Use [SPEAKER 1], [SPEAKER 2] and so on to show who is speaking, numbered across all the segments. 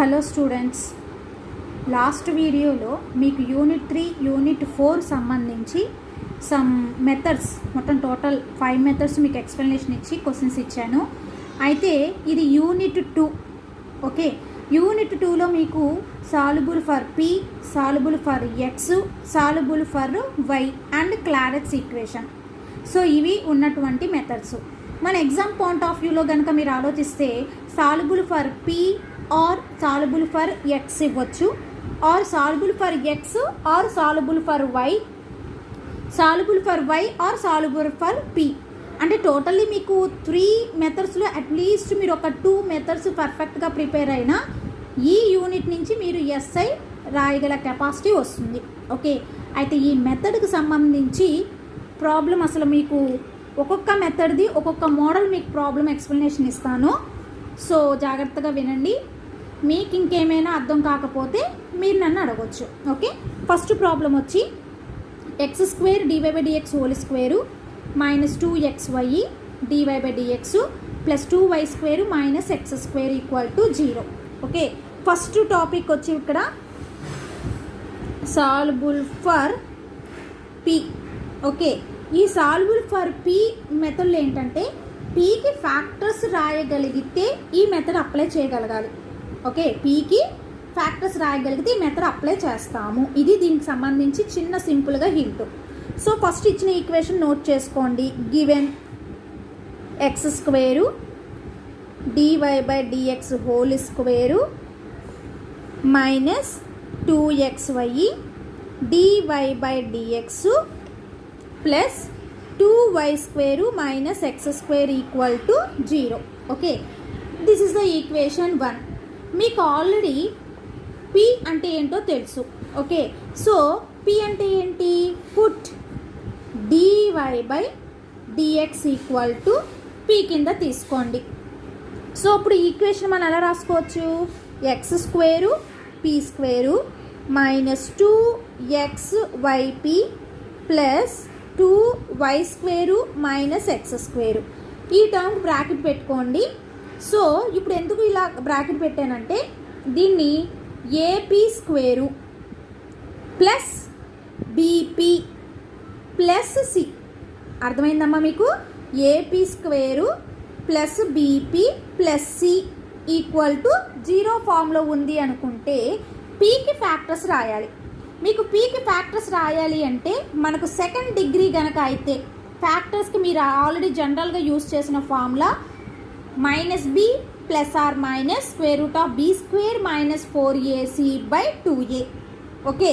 [SPEAKER 1] Hello students, last వీడియోలో మీకు unit 3 unit 4 సంబంధించి సమ్ మెథడ్స్ మొత్తం టోటల్ 5 మెథడ్స్ మీకు ఎక్స్ప్లెనేషన్ ఇచ్చి క్వశ్చన్స్ ఇచ్చాను. అయితే ఇది యూనిట్ 2. ఓకే, యూనిట్ 2లో మీకు soluble for p, soluble for x, soluble for y and Clairaut's equation. So ఇవి ఉన్నటువంటి మెథడ్స్. మన ఎగ్జామ్ పాయింట్ ఆఫ్ వ్యూలో కనుక మీరు ఆలోచిస్తే soluble for p or soluble for x ఇవ్వచ్చు, or soluble for x or soluble for y, soluble for y or soluble for p. అంటే totally మీకు 3 మెథడ్స్లో అట్లీస్ట్ మీరు ఒక 2 మెథడ్స్ పర్ఫెక్ట్గా ప్రిపేర్ అయినా ఈ యూనిట్ నుంచి మీరు ఎస్ఐ రాయగల కెపాసిటీ వస్తుంది. ఓకే, అయితే ఈ మెథడ్కి సంబంధించి ప్రాబ్లం అసలు మీకు ఒక్కొక్క మెథడ్ది ఒక్కొక్క మోడల్ మీకు ప్రాబ్లం ఎక్స్ప్లెనేషన్ ఇస్తాను. సో జాగ్రత్తగా వినండి. మీకు ఇంకేమైనా అర్థం కాకపోతే మీరు నన్ను అడగవచ్చు. ఓకే, ఫస్ట్ ప్రాబ్లం వచ్చి x square dy by dx whole square minus 2xy dy by dx plus 2y square minus x square equal to 0. Okay, first topic వచ్చి ఇక్కడ సాల్యుబుల్ ఫర్ పి. ఓకే, ఈ సాల్యుబుల్ ఫర్ పి మెథడ్లో ఏంటంటే పీకి factors రాయగలిగితే ఈ method apply చేయగలగాలి. Okay, పీకి ఫ్యాక్టర్స్ రాయగలిగితే ఈ మెథడ్ అప్లై చేస్తాము. ఇది దీనికి సంబంధించి చిన్న సింపుల్గా హింట్. సో ఫస్ట్ ఇచ్చిన ఈక్వేషన్ నోట్ చేసుకోండి. Given x square dy by dx whole square minus 2xy dy by dx plus 2y square minus x square equal to 0. Okay, this is the equation 1. మీకు already P అంటే ఏంటో తెలుసు. Okay, so p అంటే ఏంటి? Put dy by dx equal to p కింద తీసుకోండి. So ఇప్పుడు equation మనం ఎలా రాసుకోవచ్చు? X square p square minus 2xyp plus 2y square minus x square. ఈ టర్మ్ బ్రాకెట్ పెట్టుకోండి. సో ఇప్పుడు ఎందుకు ఇలా బ్రాకెట్ పెట్టానంటే దీన్ని a p square plus b p plus c. అర్థమైందమ్మా మీకు? A p square plus b p plus c equal to 0 ఫామ్లో ఉంది అనుకుంటే పీకి ఫ్యాక్టర్స్ రాయాలి. మీకు పీకి ఫ్యాక్టర్స్ రాయాలి అంటే మనకు సెకండ్ డిగ్రీ కనుక అయితే ఫ్యాక్టర్స్కి మీరు ఆల్రెడీ జనరల్గా యూజ్ చేసిన formula minus b plus or minus square root of b square minus 4ac by 2a. Okay,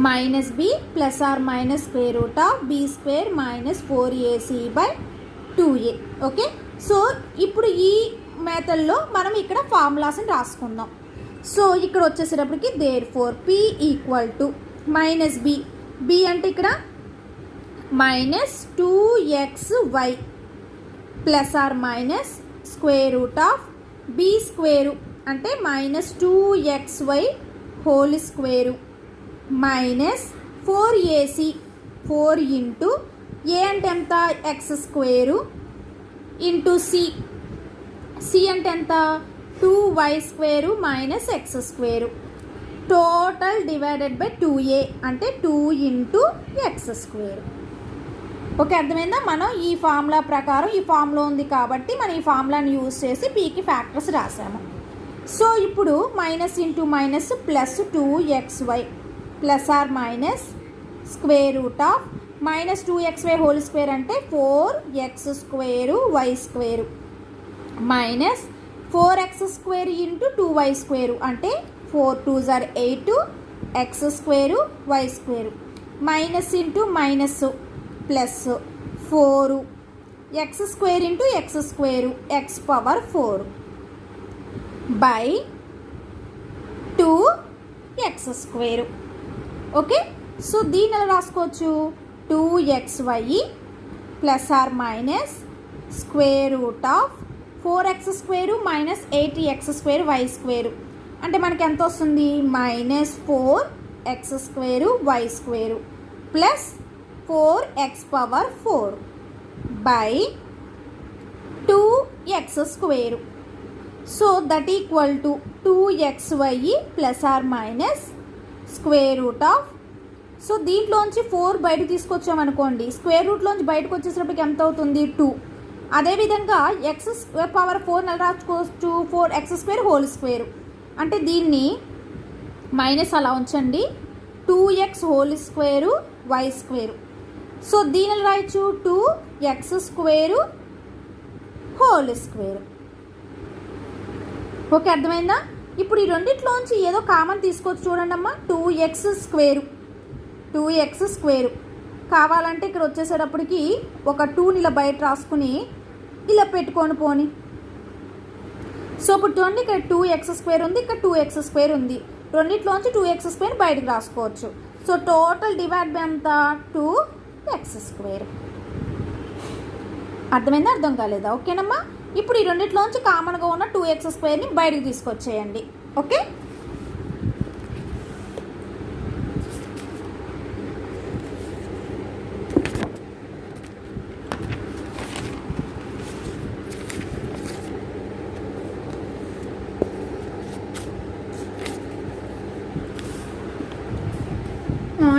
[SPEAKER 1] minus b plus or minus square root of b square minus 4ac by 2a. Okay, so ఇప్పుడు ఈ మెథడ్లో మనం ఇక్కడ ఫార్ములాస్ని రాసుకుందాం. So ఇక్కడ వచ్చేసేటప్పటికి therefore p equal to minus b. B అంటే ఇక్కడ minus 2xy plus or minus square root of b square అంటే minus 2xy whole square minus 4ac 4 into a అంటే ఎంత? X square into c. C అంటే ఎంత? 2y square minus x square total divided by 2a అంటే 2 into x square. Okay, అర్థమైందా? మనం ఈ formula ప్రకారం ఈ ఫార్ములా ఉంది కాబట్టి మనం ఈ ఫార్ములాని యూజ్ చేసి పీకి ఫ్యాక్టర్స్ రాసాము. సో ఇప్పుడు minus into minus plus 2xy plus or minus square root of minus 2xy whole square అంటే 4x square y square minus 4x square into 2y square అంటే 4 2s are 8 x square y square minus into minus plus 4 x square into x square x power 4 by 2x square. Okay, so దీన్ని ఎలా రాసుకోవచ్చు? 2xy plus or minus square root of 4x square minus 8x square y square అంటే మనకి ఎంత వస్తుంది? Minus 4x square y square plus 4x power 4 by 2x square. So that equal to 2xy plus or minus square root of, so దీంట్లోంచి 4 బయటకు తీసుకొచ్చామనుకోండి, square రూట్లోంచి బయటకు వచ్చేటప్పటికి ఎంత అవుతుంది 2. అదేవిధంగా x⁴ ఎలా రాసుకోవచ్చు 4x² అంటే దీన్ని మైనస్ అలా ఉంచండి, 2x² y². సో దీనిని రాయొచ్చు 2x² హోల్². ఓకే, అర్థమైందా? ఇప్పుడు ఈ రెండిట్లోంచి ఏదో కామన్ తీసుకోవచ్చు. చూడండి అమ్మా, 2x² కావాలంటే ఇక్కడ వచ్చేసేటప్పటికి ఒక 2ని ఇలా బయట రాసుకుని ఇలా పెట్టుకొని పోని. సో ఇప్పుడు చూడండి, ఇక్కడ 2x² ఉంది, ఇక్కడ 2x² ఉంది. రెండిట్లోంచి 2x² బయటకు రాసుకోవచ్చు. సో టోటల్ డివైడ్ బై ఎంత 2x². అర్థమైందా, అర్థం కాలేదా? ఓకేనమ్మా. ఇప్పుడు ఈ రెండిట్లోంచి కామన్గా ఉన్న 2x² బయటకు తీసుకొచ్చేయండి. ఓకే,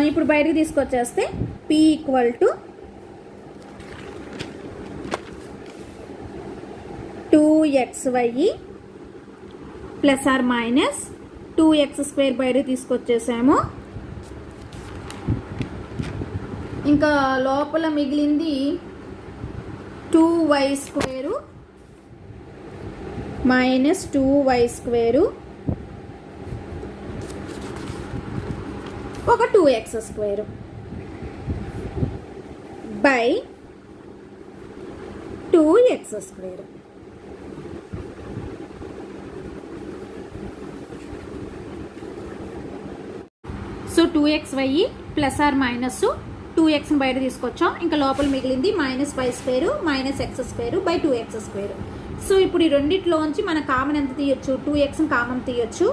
[SPEAKER 1] ఇప్పుడు బయటకు తీసుకొచ్చేస్తే p equal to 2xy plus or minus 2x² బయటకు తీసుకొచ్చేసాము. ఇంకా లోపల మిగిలింది 2y² మైనస్ 2y² ఒక 2x² by 2x². So 2xy plus or minus 2xని బయట తీసుకొచ్చాం. ఇంకా లోపల మిగిలింది -y² minus x² by 2x². So ఇప్పుడు ఈ రెండిట్లోంచి మన కామన్ ఎంత తీయొచ్చు, 2xని కామన్ తీయొచ్చు.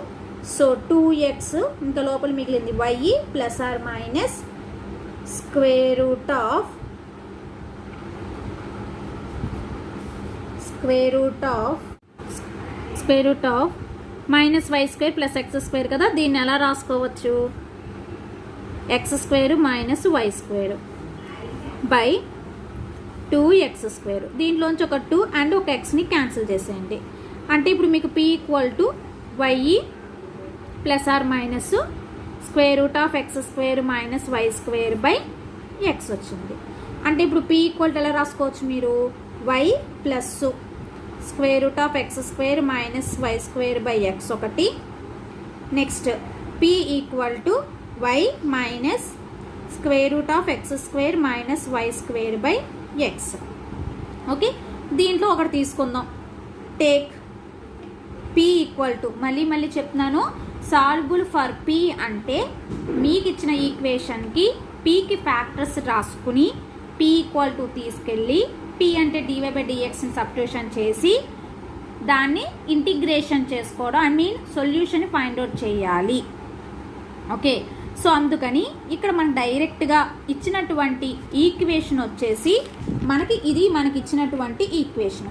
[SPEAKER 1] సో 2x ఇంకా లోపల మిగిలింది y plus or minus square root of -y² plus x² కదా, దీన్ని ఎలా రాసుకోవచ్చు x² minus y² by 2x². దీంట్లోంచి ఒక 2 అండ్ ఒక xని క్యాన్సిల్ చేసేయండి. అంటే ఇప్పుడు మీకు p equal to y plus or minus square root of x² minus y² by x వచ్చింది. అంటే ఇప్పుడు p ఈక్వల్ టు ఎలా రాసుకోవచ్చు మీరు, y plus square root of x² minus y² by x ఒకటి. Next p equal to y minus square root of x² minus y² by x. Okay, దీంట్లో ఒకటి తీసుకుందాం. టేక్ p ఈక్వల్ టు, మళ్ళీ చెప్తున్నాను, సాల్బుల్ for p అంటే మీకు ఇచ్చిన ఈక్వేషన్కి pకి factors రాసుకుని p ఈక్వల్ టు తీసుకెళ్ళి p అంటే dy/dxని సబ్స్టిట్యూషన్ చేసి దాన్ని ఇంటిగ్రేషన్ చేసుకోవడం, సొల్యూషన్ ఫైండ్ అవుట్ చేయాలి. ఓకే, సో అందుకని ఇక్కడ మనం డైరెక్ట్గా ఇచ్చినటువంటి ఈక్వేషన్ వచ్చేసి మనకి ఇచ్చినటువంటి ఈక్వేషన్,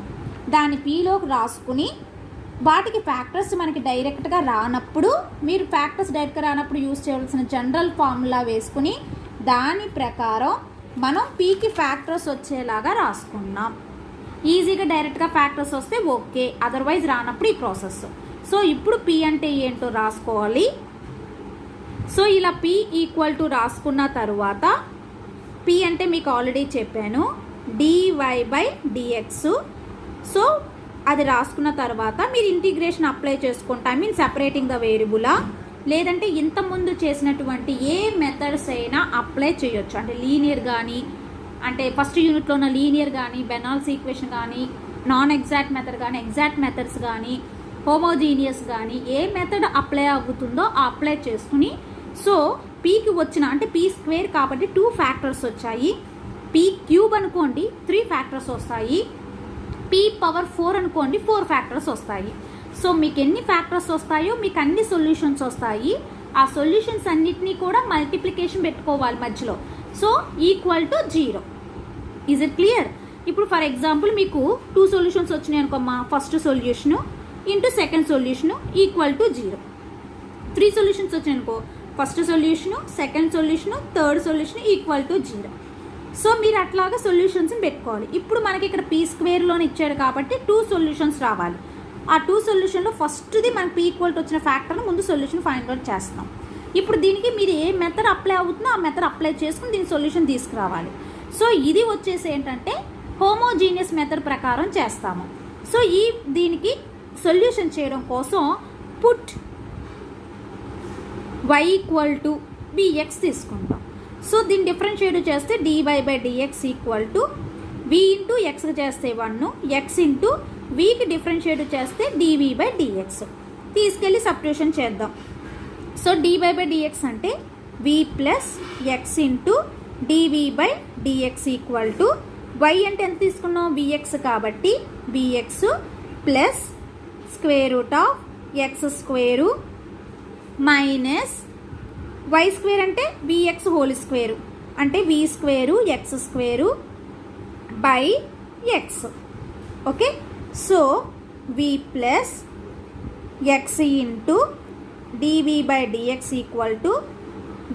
[SPEAKER 1] దాని pలోకి రాసుకుని వాటికి ఫ్యాక్టర్స్ మనకి డైరెక్ట్గా రానప్పుడు, మీరు ఫ్యాక్టర్స్ డైరెక్ట్గా రానప్పుడు యూజ్ చేయవలసిన జనరల్ ఫార్ములా వేసుకుని దాని ప్రకారం మనం pకి ఫ్యాక్టర్స్ వచ్చేలాగా రాసుకున్నాం. ఈజీగా డైరెక్ట్గా ఫ్యాక్టర్స్ వస్తే ఓకే, అదర్వైజ్ రానప్పుడు ఈ ప్రాసెస్. సో ఇప్పుడు p అంటే ఏంటో రాసుకోవాలి. సో ఇలా p ఈక్వల్ టు రాసుకున్న తర్వాత p అంటే మీకు ఆల్రెడీ చెప్పాను dy/dx. సో అది రాసుకున్న తర్వాత మీరు ఇంటిగ్రేషన్ అప్లై చేసుకుంటా, సెపరేటింగ్ ద వేరియబులా, లేదంటే ఇంతకుముందు చేసినటువంటి ఏ మెథడ్స్ అయినా అప్లై చేయొచ్చు. అంటే లీనియర్ కానీ, అంటే ఫస్ట్ యూనిట్లో ఉన్న లీనియర్ కానీ, బెనాల్స్ ఈక్వేషన్ కానీ, నాన్ ఎగ్జాక్ట్ మెథడ్ కానీ, ఎగ్జాక్ట్ మెథడ్స్ కానీ, హోమోజీనియస్ కానీ, ఏ మెథడ్ అప్లై అవుతుందో అప్లై చేసుకుని, సో pకి వచ్చిన అంటే p² కాబట్టి 2 ఫ్యాక్టర్స్ వచ్చాయి, p³ అనుకోండి 3 ఫ్యాక్టర్స్ వస్తాయి, p⁴ అనుకోండి 4 ఫ్యాక్టర్స్ వస్తాయి. సో మీకు ఎన్ని ఫ్యాక్టర్స్ వస్తాయో మీకు అన్ని సొల్యూషన్స్ వస్తాయి. ఆ సొల్యూషన్స్ అన్నిటినీ కూడా మల్టిప్లికేషన్ పెట్టుకోవాలి మధ్యలో. So equal to 0. Is it clear? ఇప్పుడు ఫర్ ఎగ్జాంపుల్ మీకు 2 సొల్యూషన్స్ వచ్చినాయి అనుకోమ్మా. First solution into second solution equal to 0. 3 solutions వచ్చాయనుకో, first solution, second solution, third solution equal to 0. So మీరు అట్లాగా సొల్యూషన్స్ని పెట్టుకోవాలి. ఇప్పుడు మనకి ఇక్కడ పీ స్క్వేర్లోనే ఇచ్చాడు కాబట్టి 2 సొల్యూషన్స్ రావాలి. ఆ 2 సొల్యూషన్లో ఫస్ట్ది మనకి పీ ఈక్వల్ టు వచ్చిన ఫ్యాక్టర్ను ముందు సొల్యూషన్ ఫైండ్ అవుట్ చేస్తాం. ఇప్పుడు దీనికి మీరు ఏ మెథడ్ అప్లై అవుతుందో ఆ మెథడ్ అప్లై చేసుకుని దీని సొల్యూషన్ తీసుకురావాలి. సో ఇది వచ్చేసి ఏంటంటే హోమోజీనియస్ మెథడ్ ప్రకారం చేస్తాము. సో దీనికి సొల్యూషన్ చేయడం కోసం put y equal to bx తీసుకుంటాం. సో దీన్ని డిఫరెన్షియేట్ చేస్తే dy by dx equal to v into ఎక్స్కి చేస్తే 1, x ఇంటూ vకి డిఫరెన్షియేట్ చేస్తే dv బై dx. తీసుకెళ్ళి సబ్స్టిట్యూషన్ చేద్దాం. సో dy బై dx అంటే v plus x into dv by dx equal to y అంటే ఎంత తీసుకున్నాం bx కాబట్టి bx plus square root of x square minus y square అంటే bx హోల్ స్క్వేరు అంటే v square X square by x. Okay, so v plus x into dv by dx equal to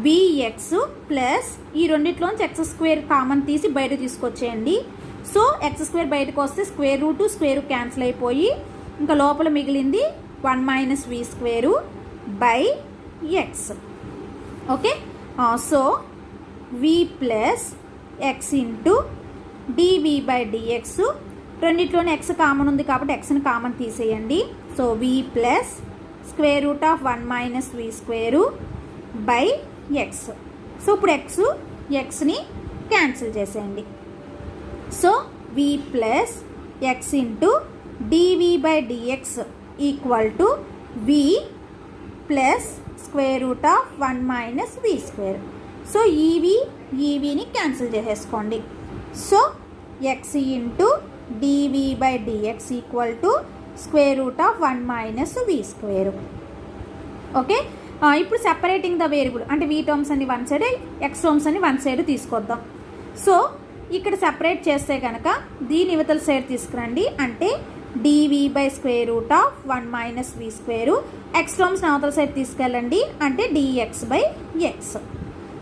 [SPEAKER 1] vx plus ఈ రెండిట్లోంచి X square common తీసి బయట తీసుకొచ్చేయండి. So x square బయటకు వస్తే square root square cancel అయిపోయి ఇంకా లోపల మిగిలింది 1 minus v square by x. Okay, so v plus x into dv by dx, రెండిట్లోనే ఎక్స్ కామన్ ఉంది కాబట్టి ఎక్స్ని కామన్ తీసేయండి. So v plus square root of 1 minus v square by x. So ఇప్పుడు ఎక్స్ని క్యాన్సిల్ చేసేయండి. So v plus x into dv by dx equal to v plus square root of 1 minus v square. So ఈవీని cancel చేసేసుకోండి. So x into dv by dx equal to square root of 1 minus v square. Okay, ఇప్పుడు separating the variable అంటే v terms అన్ని one side, x terms అన్ని one side తీసుకొద్దాం. So ఇక్కడ separate చేస్తే కనుక దీని ఇవతల సైడ్ తీసుకురండి అంటే dv by square root of 1 minus v square, X terms అవతల సైడ్ తీసుకెళ్ళండి అంటే dx బై x.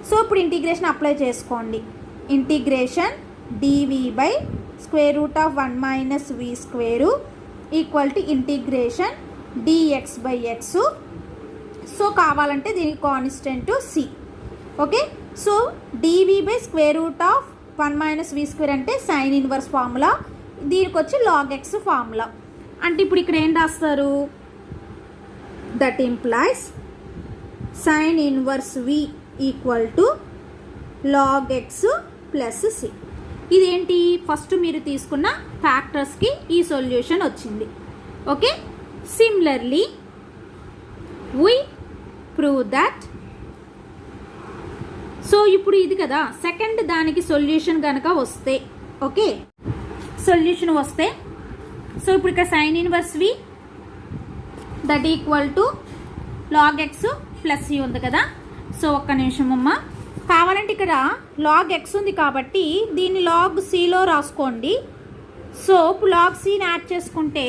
[SPEAKER 1] సో ఇప్పుడు ఇంటిగ్రేషన్ అప్లై చేసుకోండి. Integration dv by square root of 1 minus v square equal to integration dx by x. So కావాలంటే దీనికి constant c. Okay, so dv by square root of 1 minus v square అంటే sine inverse formula, దీనికి వచ్చి log X formula. అంటే ఇప్పుడు ఇక్కడ ఏం రాస్తారు, that implies sine inverse v equal to log x plus c. ఇదేంటి, ఫస్ట్ మీరు తీసుకున్న ఫ్యాక్టర్స్కి ఈ సొల్యూషన్ వచ్చింది. Okay, similarly we prove that. So ఇప్పుడు ఇది కదా సెకండ్ దానికి సొల్యూషన్ కనుక వస్తే, ఓకే సొల్యూషన్ వస్తే, సో ఇప్పుడు ఇక్కడ sine inverse v that equal to log x plus c ఉంది కదా. సో ఒక్క నిమిషం అమ్మ, కావాలంటే ఇక్కడ లాగ్ ఎక్స్ ఉంది కాబట్టి దీన్ని లాగ్ సిలో రాసుకోండి. సో ఇప్పుడు లాగ్ సిని యాడ్ చేసుకుంటే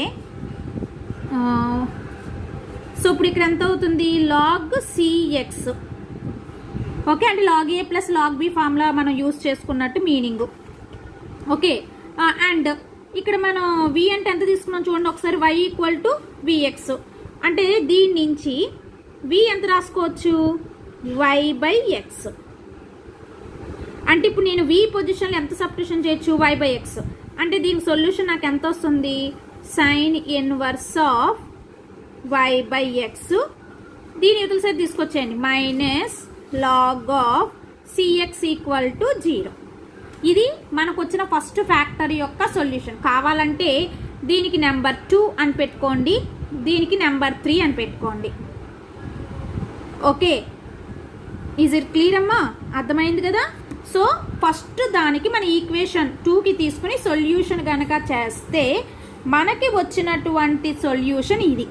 [SPEAKER 1] సో ఇప్పుడు ఇక్కడ ఎంత అవుతుంది, లాగ్ సిఎక్స్. ఓకే, అంటే లాగ్ ఏ ప్లస్ లాగ్ బి ఫార్ములా మనం యూజ్ చేసుకున్నట్టు మీనింగ్. ఓకే, అండ్ ఇక్కడ మనం వి అంటే ఎంత తీసుకున్నాం చూడండి ఒకసారి, y ఈక్వల్ టు విఎక్స్. అంటే దీని నుంచి వి ఎంత రాసుకోవచ్చు, y బై ఎక్స్. అంటే ఇప్పుడు నేను వి పొజిషన్లో ఎంత సబ్స్టిట్యూషన్ చేయొచ్చు, y బై ఎక్స్. అంటే దీని సొల్యూషన్ నాకు ఎంత వస్తుంది, sine inverse of y by x. దీని ఇవతల సైడ్ తీసుకొచ్చేయండి minus log of cx equal to 0. ఇది మనకు వచ్చిన ఫస్ట్ ఫ్యాక్టర్ యొక్క సొల్యూషన్. కావాలంటే దీనికి నెంబర్ 2 అని పెట్టుకోండి, దీనికి నెంబర్ 3 అని పెట్టుకోండి. ఓకే, ఈజ్ ఇట్ క్లియర్ అమ్మా, అర్థమైంది కదా. సో ఫస్ట్ దానికి మన ఈక్వేషన్ 2కి తీసుకుని సొల్యూషన్ కనుక చేస్తే మనకి వచ్చినటువంటి సొల్యూషన్ ఇది.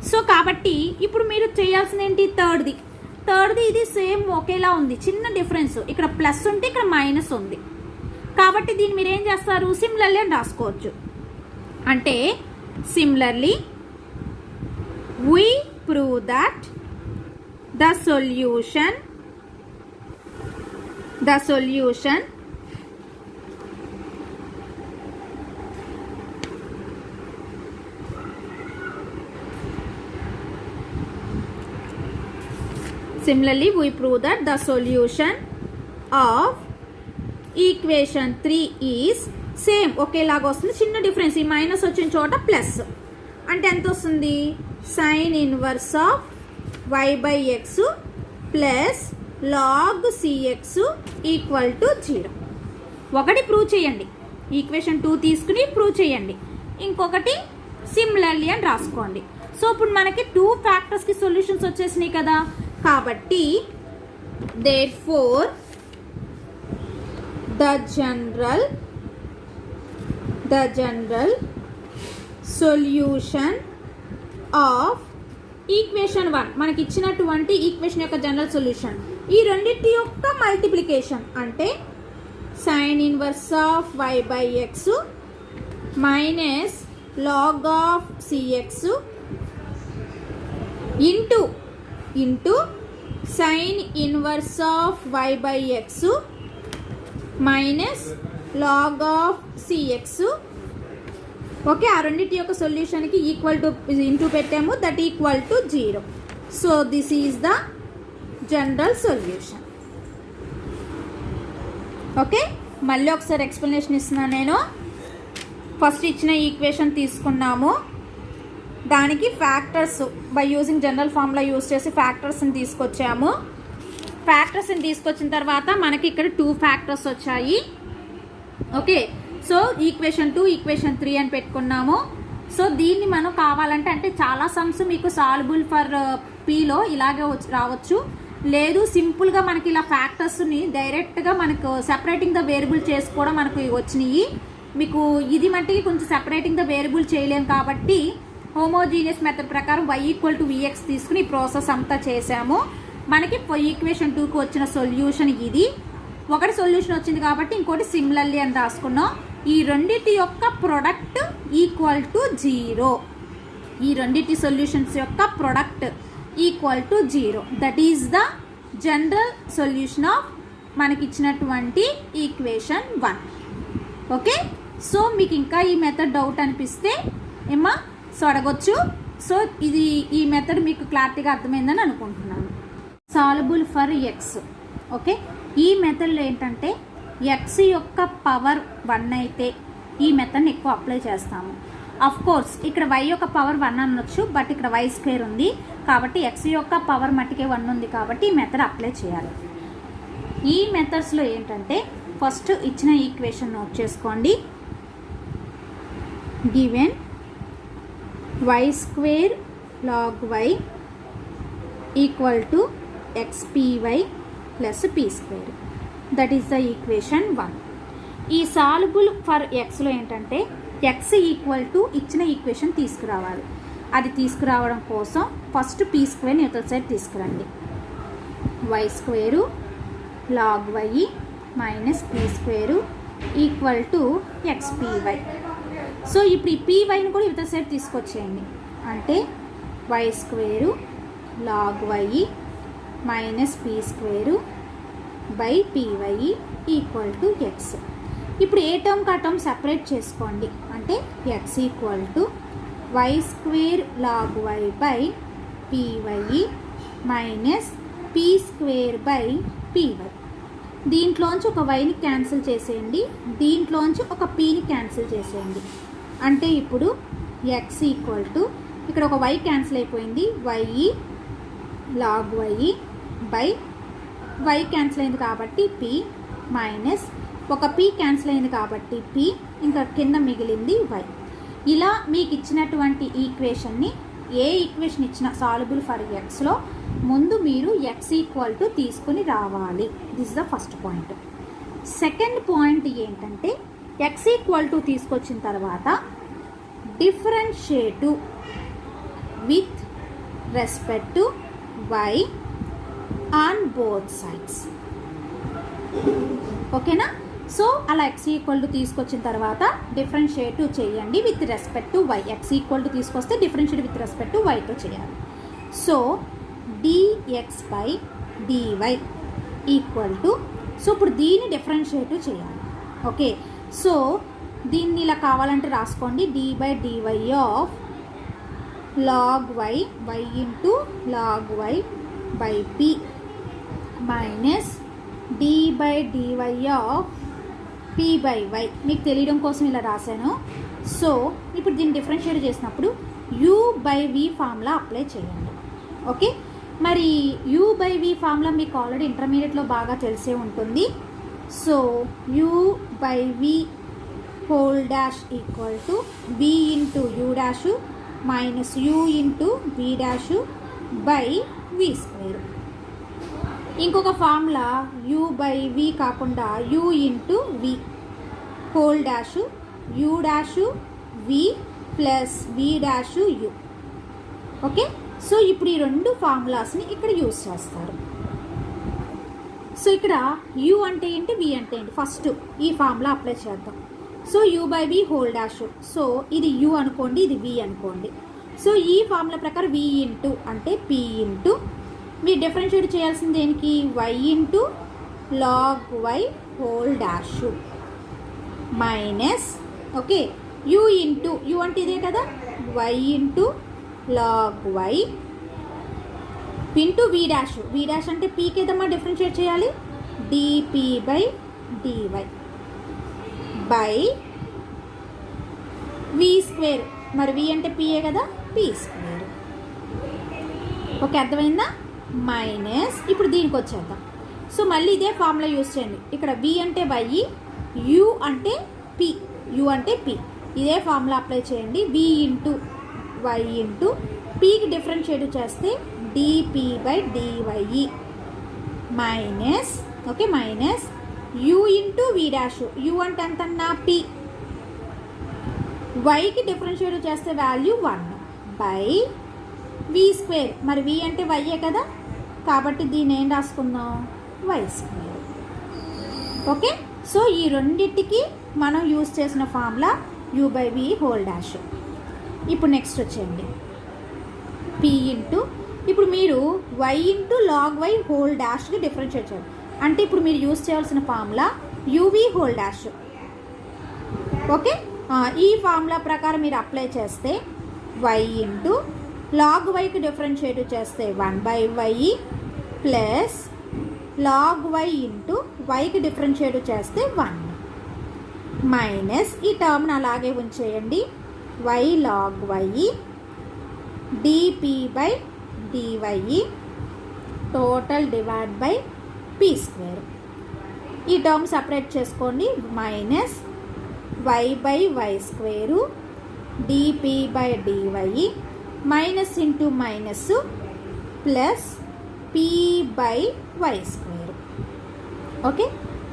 [SPEAKER 1] సో కాబట్టి ఇప్పుడు మీరు చేయాల్సింది ఏంటి, థర్డ్ది ఇది సేమ్ ఒకేలా ఉంది, చిన్న డిఫరెన్స్ ఇక్కడ ప్లస్ ఉంటే ఇక్కడ మైనస్ ఉంది కాబట్టి దీన్ని మీరు ఏం చేస్తారు, సిమిలర్లీ అని రాసుకోవచ్చు. అంటే similarly we prove that the solution similarly we prove that the solution of equation 3 is same ఒకేలాగా వస్తుంది. చిన్న డిఫరెన్స్, ఈ మైనస్ వచ్చిన చోట ప్లస్ అంటే ఎంత వస్తుంది, sine inverse of y by x plus log cx equal to 0. ఒకటి ప్రూవ్ చేయండి, ఈక్వేషన్ 2 తీసుకుని ప్రూవ్ చేయండి, ఇంకొకటి సిమిలర్లీ అని రాసుకోండి. సో ఇప్పుడు మనకి 2 ఫ్యాక్టర్స్కి సొల్యూషన్స్ వచ్చేసినాయి కదా, కాబట్టి therefore the general solution of equation 1 మనకి ఇచ్చినటువంటి ఈక్వేషన్ యొక్క జనరల్ సొల్యూషన్ ఈ రెండింటి యొక్క మల్టిప్లికేషన్ అంటే sine inverse of y by x minus log of cx into sine inverse of y by x minus log of cx. Okay, ఆ రెండింటి యొక్క సొల్యూషన్కి ఈక్వల్ టు ఇంటూ పెట్టాము, that equal to 0. So this is the general solution. Okay, మళ్ళీ ఒకసారి explanation ఇస్తున్నాను నేను. First ఇచ్చిన ఈక్వేషన్ తీసుకున్నాము, దానికి factors by using general formula use చేసి ఫ్యాక్టర్స్ని తీసుకొచ్చాము. ఫ్యాక్టర్స్ని తీసుకొచ్చిన తర్వాత మనకి ఇక్కడ 2 ఫ్యాక్టర్స్ వచ్చాయి. ఓకే, సో ఈక్వేషన్ 2 ఈక్వేషన్ 3 అని పెట్టుకున్నాము. సో దీన్ని మనం కావాలంటే అంటే చాలా సమ్స్ మీకు సాల్బుల్ ఫర్ పీలో ఇలాగే రావచ్చు, లేదు సింపుల్గా మనకి ఇలా ఫ్యాక్టర్స్ని డైరెక్ట్గా మనకు సెపరేటింగ్ ద వేరియబుల్ చేసుకోవడం మనకు వచ్చినాయి. మీకు ఇది మట్టికి కొంచెం సెపరేటింగ్ ద వేరియబుల్ చేయలేము కాబట్టి హోమోజీనియస్ మెథడ్ ప్రకారం y ఈక్వల్ టు విఎక్స్ తీసుకుని ఈ ప్రాసెస్ అంతా చేసాము. మనకి ఈక్వేషన్ 2కి వచ్చిన సొల్యూషన్ ఇది. ఒకటి సొల్యూషన్ వచ్చింది కాబట్టి ఇంకోటి సిమిలర్లీ అని రాసుకున్నాం. ఈ రెండింటి యొక్క ప్రొడక్ట్ ఈక్వల్ టు 0. ఈ రెండింటి సొల్యూషన్స్ యొక్క product equal to 0. That is the general solution of మనకి ఇచ్చినటువంటి ఈక్వేషన్ 1. ఓకే, సో మీకు ఇంకా ఈ మెథడ్ డౌట్ అనిపిస్తే ఏమా సో అడగొచ్చు. సో ఇది ఈ మెథడ్ మీకు క్లారిటీగా అర్థమైందని అనుకుంటున్నాను. సాల్బుల్ ఫర్ ఎక్స్. ఓకే, ఈ మెథడ్లో ఏంటంటే ఎక్స్ యొక్క పవర్ 1 అయితే ఈ మెథడ్ని ఎక్కువ అప్లై చేస్తాము. అఫ్ కోర్స్ ఇక్కడ y యొక్క పవర్ 1 అనొచ్చు, బట్ ఇక్కడ y² ఉంది కాబట్టి x యొక్క పవర్ మట్టికే 1 ఉంది కాబట్టి ఈ మెథడ్ అప్లై చేయాలి. ఈ మెథడ్స్లో ఏంటంటే ఫస్ట్ ఇచ్చిన ఈక్వేషన్ నోట్ చేసుకోండి. Given y² log y equal to xpy plus p². That is the equation 1. ఈ సాల్బుల్ ఫర్ ఎక్స్లో ఏంటంటే ఎక్స్ ఈక్వల్ టు ఇచ్చిన ఈక్వేషన్ తీసుకురావాలి. అది తీసుకురావడం కోసం ఫస్ట్ p² న్యూట్రల్ సైడ్ తీసుకురండి. y² log y minus p² equal to xpy. So ఇప్పుడు ఈ pyని కూడా న్యూట్రల్ సైడ్ తీసుకొచ్చేయండి. అంటే y² log y minus p² by py equal to x. ఇప్పుడు ఏ టర్మ్కి ఆ టర్మ్ సెపరేట్ చేసుకోండి. అంటే x equal to y² log y by py minus p² by py. దీంట్లోంచి ఒక వైని క్యాన్సిల్ చేసేయండి, దీంట్లోంచి ఒక pని క్యాన్సిల్ చేసేయండి. అంటే ఇప్పుడు x ఈక్వల్ టు ఇక్కడ ఒక y క్యాన్సిల్ అయిపోయింది, y log y by y cancel అయింది కాబట్టి p మైనస్ ఒక p క్యాన్సిల్ అయింది కాబట్టి p, ఇంకా కింద మిగిలింది y. ఇలా మీకు ఇచ్చినటువంటి ఈక్వేషన్ని ఏ ఈక్వేషన్ ఇచ్చిన సాల్యుబుల్ ఫర్ ఎక్స్లో ముందు మీరు x ఈక్వల్ టు తీసుకుని రావాలి. This the first point. Second point ఏంటంటే x ఈక్వల్ టు తీసుకొచ్చిన తర్వాత differentiate with respect to y on both sides. ఓకేనా? సో అలా x ఈక్వల్ టు తీసుకొచ్చిన తర్వాత డిఫరెన్షియేట్ చేయండి with respect to y. x equal to తీసుకొస్తే డిఫరెన్షియేట్ విత్ రెస్పెక్ట్ టు yతో చేయాలి. So dx by dy equal to, so ఇప్పుడు దీన్ని differentiate చేయాలి. ఓకే, సో దీన్ని ఇలా కావాలంటే రాసుకోండి. d by dy of log y into log y by p minus d by dy of p by y. మీకు తెలియడం కోసం ఇలా రాశాను. సో ఇప్పుడు దీన్ని డిఫరెన్షియేట్ చేసినప్పుడు u by v formula apply చేయండి. ఓకే, మరి u బై v ఫార్ములా మీకు ఆల్రెడీ ఇంటర్మీడియట్లో బాగా తెలిసే ఉంటుంది. So u by v whole dash equal to v into u dash minus u into v dash by v square. ఇంకొక formula u by v కాకుండా u into v whole dash u dash v plus v dash u. Okay, so ఇప్పుడు ఈ రెండు ఫార్ములాస్ని ఇక్కడ use చేస్తారు. So ఇక్కడ u అంటే ఏంటి, v అంటే ఏంటి, ఫస్ట్ ఈ ఫార్ములా అప్లై చేద్దాం. So u by v whole dash, so ఇది u అనుకోండి, ఇది v అనుకోండి. సో ఈ ఫార్ములా ప్రకారం v ఇంటూ అంటే p ఇంటూ మీరు డిఫరెన్షియేట్ చేయాల్సింది దేనికి, y into log y whole dash minus, okay, u into u అంటే ఇదే కదా, y into log y into v dash అంటే p కేదమ్మా డిఫరెన్షియేట్ చేయాలి, dp by dy by v square. మరి v అంటే p కదా, p స్క్వేర్. ఓకే, అర్థమైందా? Minus ఇప్పుడు దీనికి వచ్చేద్దాం. సో మళ్ళీ ఇదే ఫార్ములా యూజ్ చేయండి. ఇక్కడ v అంటే y, u అంటే p, ఇదే ఫార్ములా అప్లై చేయండి. v ఇంటూ y ఇంటూ pకి డిఫరెన్షియేట్ చేస్తే dp by dy minus, okay, minus u into v dash, u అంటే ఎంతన్నా p, yకి డిఫరెన్షియేట్ చేస్తే వాల్యూ 1 బై v స్క్వేర్. మరి v అంటే y కదా, కాబట్టి దీన్ని ఏం రాసుకుందాం, y స్క్వేర్. ఓకే, సో ఈ రెండింటికి మనం యూజ్ చేసిన formula u by v whole dash. ఇప్పుడు నెక్స్ట్ వచ్చేయండి p ఇంటూ, ఇప్పుడు మీరు y into log y whole డాష్కి డిఫరెన్షియేట్ చేయాలి. అంటే ఇప్పుడు మీరు యూజ్ చేయాల్సిన formula uv whole dash. Okay, ఈ ఫార్ములా ప్రకారం మీరు అప్లై చేస్తే y ఇంటూ లాగ్ వైకి డిఫరెన్షియేట్ చేస్తే 1 by y plus log y into వైకి డిఫరెన్షియేట్ చేస్తే 1 మైనస్ ఈ టర్మ్ని అలాగే ఉంచేయండి, y log y dp by dy total divide by p square. ఈ టర్మ్ సపరేట్ చేసుకోండి, minus y by y square dp by dy minus into minus plus p by y square. Okay,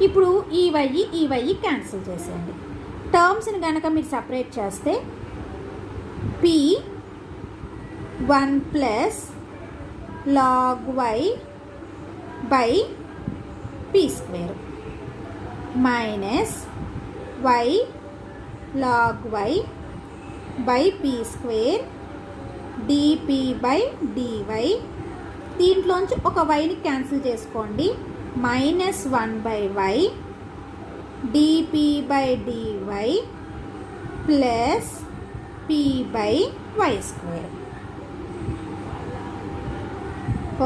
[SPEAKER 1] ఇప్పుడు ఈ y cancel చేసేయండి. టర్మ్స్ని కనుక మీరు separate చేస్తే p 1 plus log y by p square minus y log y by p square dp by dy. దీంట్లోంచి ఒక వైని cancel చేసుకోండి, minus 1 by y dp by dy plus p by y square.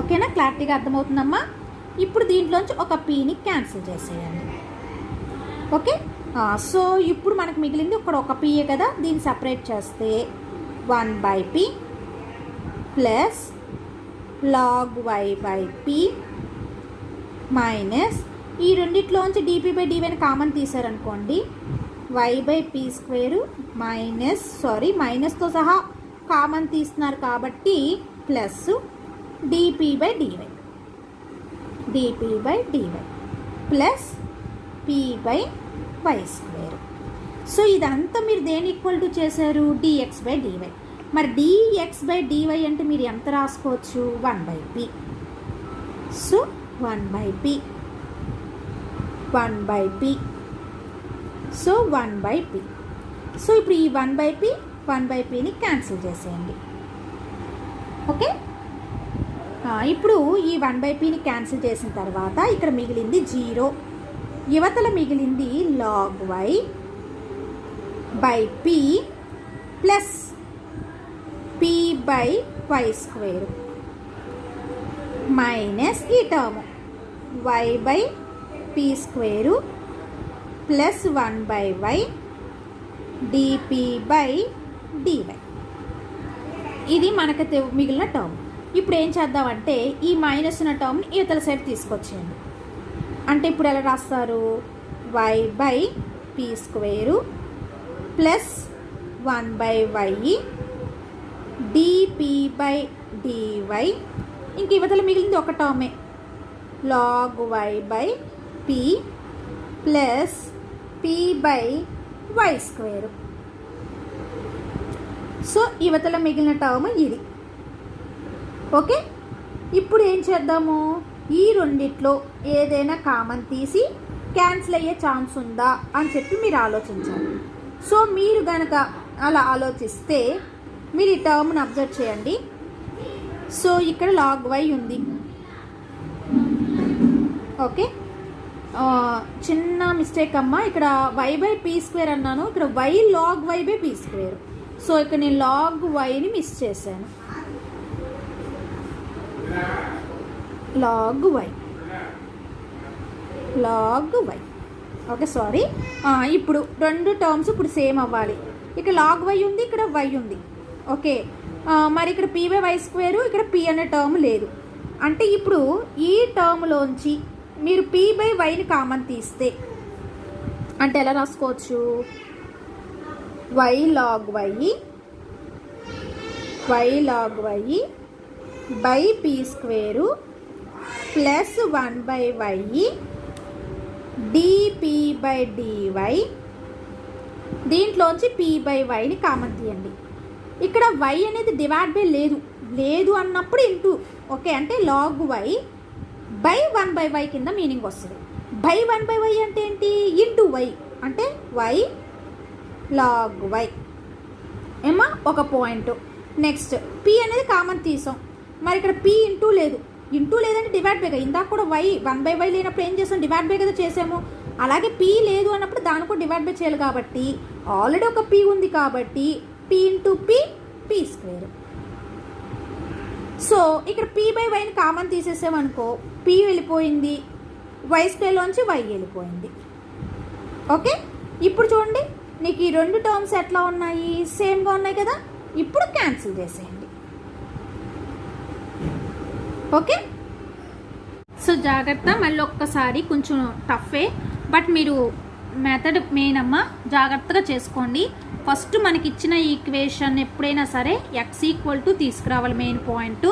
[SPEAKER 1] ఓకేనా, క్లారిటీగా అర్థమవుతుందమ్మా? ఇప్పుడు దీంట్లోంచి ఒక pని క్యాన్సిల్ చేసేయండి. ఓకే, సో ఇప్పుడు మనకు మిగిలింది ఇక్కడ ఒక p కదా, దీన్ని సపరేట్ చేస్తే 1 by p plus log y by p minus ఈ రెండిట్లోంచి dp బై dyని కామన్ తీసారనుకోండి, y బై p స్క్వేరు మైనస్తో సహా కామన్ తీస్తున్నారు కాబట్టి plus dp by dy plus p by y square. So ఇదంతా మీరు దేని ఈక్వల్ టు చేశారు, dx బై dy. మరి dx బై dy అంటే మీరు ఎంత రాసుకోవచ్చు, 1 by p. So 1 by p so 1/p. So ఇప్పుడు ఈ 1/pని క్యాన్సిల్ చేసేయండి. ఓకే, ఇప్పుడు ఈ 1/pని క్యాన్సిల్ చేసిన తర్వాత ఇక్కడ మిగిలింది 0, యువతల మిగిలింది log y by p plus p by y square minus ఈ term y by p square plus 1/y dp by dy. ఇది మనకు మిగిలిన టర్మ్. ఇప్పుడు ఏం చేద్దామంటే ఈ మైనస్ ఉన్న టర్మ్ని ఇవతల సైడ్ తీసుకొచ్చేయండి. అంటే ఇప్పుడు ఎలా రాస్తారు, y by p square plus 1/y dp by dy. ఇంక ఇవతల మిగిలింది ఒక టర్మే, log y by p plus p by y square. So ఇవతల మిగిలిన టర్మ్ ఇది. ఓకే, ఇప్పుడు ఏం చేద్దాము, ఈ రెండిట్లో ఏదైనా కామన్ తీసి క్యాన్సిల్ అయ్యే ఛాన్స్ ఉందా అని చెప్పి మీరు ఆలోచించాలి. సో మీరు కనుక అలా ఆలోచిస్తే మీరు ఈ టర్మ్ని అబ్జర్వ్ చేయండి. సో ఇక్కడ log y ఉంది. ఓకే, చిన్న మిస్టేక్ అమ్మ, ఇక్కడ y బై p స్క్వేర్ అన్నాను, ఇక్కడ y log y by p square. So ఇక్కడ నేను log yని మిస్ చేశాను, log y. Okay sorry. ఇప్పుడు రెండు టర్మ్స్ ఇప్పుడు సేమ్ అవ్వాలి. ఇక్కడ log y ఉంది, ఇక్కడ y ఉంది. ఓకే, మరి ఇక్కడ p బై y స్క్వేరు, ఇక్కడ p అనే టర్మ్ లేదు. అంటే ఇప్పుడు ఈ టర్మ్లోంచి మీరు p బై వైని కామన్ తీస్తే అంటే ఎలా రాసుకోవచ్చు, y log y by p square plus 1/y dp by dy. దీంట్లోంచి p బై వైని కామన్ తీయండి. ఇక్కడ y అనేది డివైడ్ బై లేదు అన్నప్పుడు ఇంటూ. ఓకే, అంటే log y బై 1/y కింద మీనింగ్ వస్తుంది. బై 1/y అంటే ఏంటి, ఇంటూ y అంటే y log y ఏమా ఒక పాయింట్. నెక్స్ట్ p అనేది కామన్ తీసాం, మరి ఇక్కడ p ఇంటూ లేదంటే డివైడ్ బై. ఇందాక కూడా y 1/y లేనప్పుడు ఏం చేసాం, డివైడ్ బై కదా చేసాము. అలాగే p లేదు అన్నప్పుడు దాన్ని కూడా డివైడ్ బై చేయాలి. కాబట్టి ఆల్రెడీ ఒక p ఉంది కాబట్టి p into p square. So ఇక్కడ p బై వైని కామన్ తీసేసామనుకో, p వెళ్ళిపోయింది, y స్క్వేర్లోంచి y వెళ్ళిపోయింది. ఓకే, ఇప్పుడు చూడండి నీకు ఈ రెండు టర్మ్స్ ఎట్లా ఉన్నాయి, సేమ్గా ఉన్నాయి కదా. ఇప్పుడు క్యాన్సిల్ చేసేయండి. ఓకే, సో జాగ్రత్త, మళ్ళీ ఒక్కసారి కొంచెం టఫే, బట్ మీరు మెథడ్ మెయిన్ అమ్మ జాగ్రత్తగా చేసుకోండి. ఫస్ట్ మనకి ఇచ్చిన ఈక్వేషన్ ఎప్పుడైనా సరే x ఈక్వల్ టు తీసుకురావాలి మెయిన్ పాయింట్.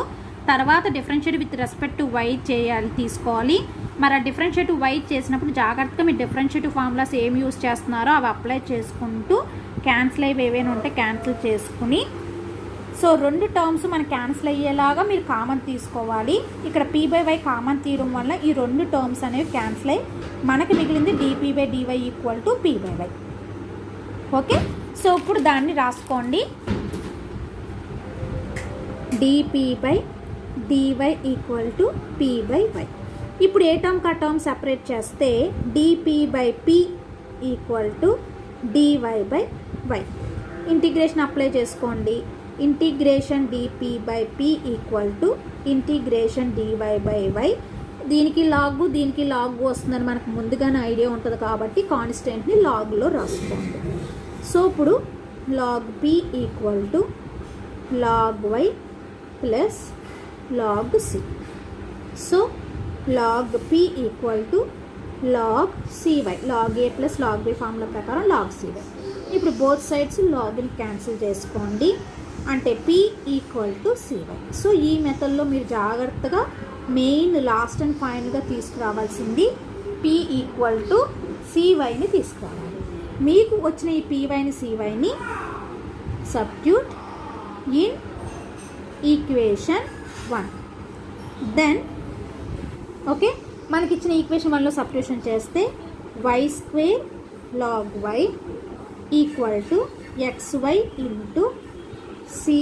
[SPEAKER 1] తర్వాత differentiate with respect to y తీసుకోవాలి. మరి ఆ డిఫరెన్షియేట్ y చేసినప్పుడు జాగ్రత్తగా మీరు డిఫరెన్షియేటివ్ ఫార్ములాస్ ఏం యూస్ చేస్తున్నారో అవి అప్లై చేసుకుంటూ క్యాన్సిల్ అయ్యి ఏవైనా ఉంటే క్యాన్సిల్ చేసుకుని, సో రెండు టర్మ్స్ మనకు క్యాన్సిల్ అయ్యేలాగా మీరు కామన్ తీసుకోవాలి. ఇక్కడ p బై y కామన్ తీయడం వల్ల ఈ రెండు టర్మ్స్ అనేవి క్యాన్సిల్ అయ్యి మనకి మిగిలింది dp by dy equal to p by y. Okay, so ఇప్పుడు దాన్ని రాసుకోండి, dp by dy equal to p by y. ఇప్పుడు ఏ టర్మ్ కా టర్మ్ సెపరేట్ చేస్తే dp by p equal to dy by y. Integration apply చేసుకోండి. Integration dp by p equal to integration dy by y. దీనికి లాగు వస్తుందని మనకు ముందుగానే ఐడియా ఉంటుంది కాబట్టి కాన్స్టెంట్ని లాగ్లో రాసుకోండి. సో ఇప్పుడు log p equal to log y plus log c. So log p equal to log cy, log a plus log b formula ప్రకారం log cy. ఇప్పుడు బోత్ సైడ్స్ లాగ్ని క్యాన్సిల్ చేసుకోండి, అంటే p equal to cy. So ఈ మెథడ్లో మీరు జాగ్రత్తగా main last and ఫైనల్గా తీసుకురావాల్సింది p ఈక్వల్ టు cyని తీసుకురావాలి. మీకు వచ్చిన ఈ pyని cyని substitute in equation 1. Then okay, మనకి ఇచ్చిన ఈక్వేషన్ 1లో సబ్స్టిట్యూషన్ చేస్తే y² log y equal to xy into cy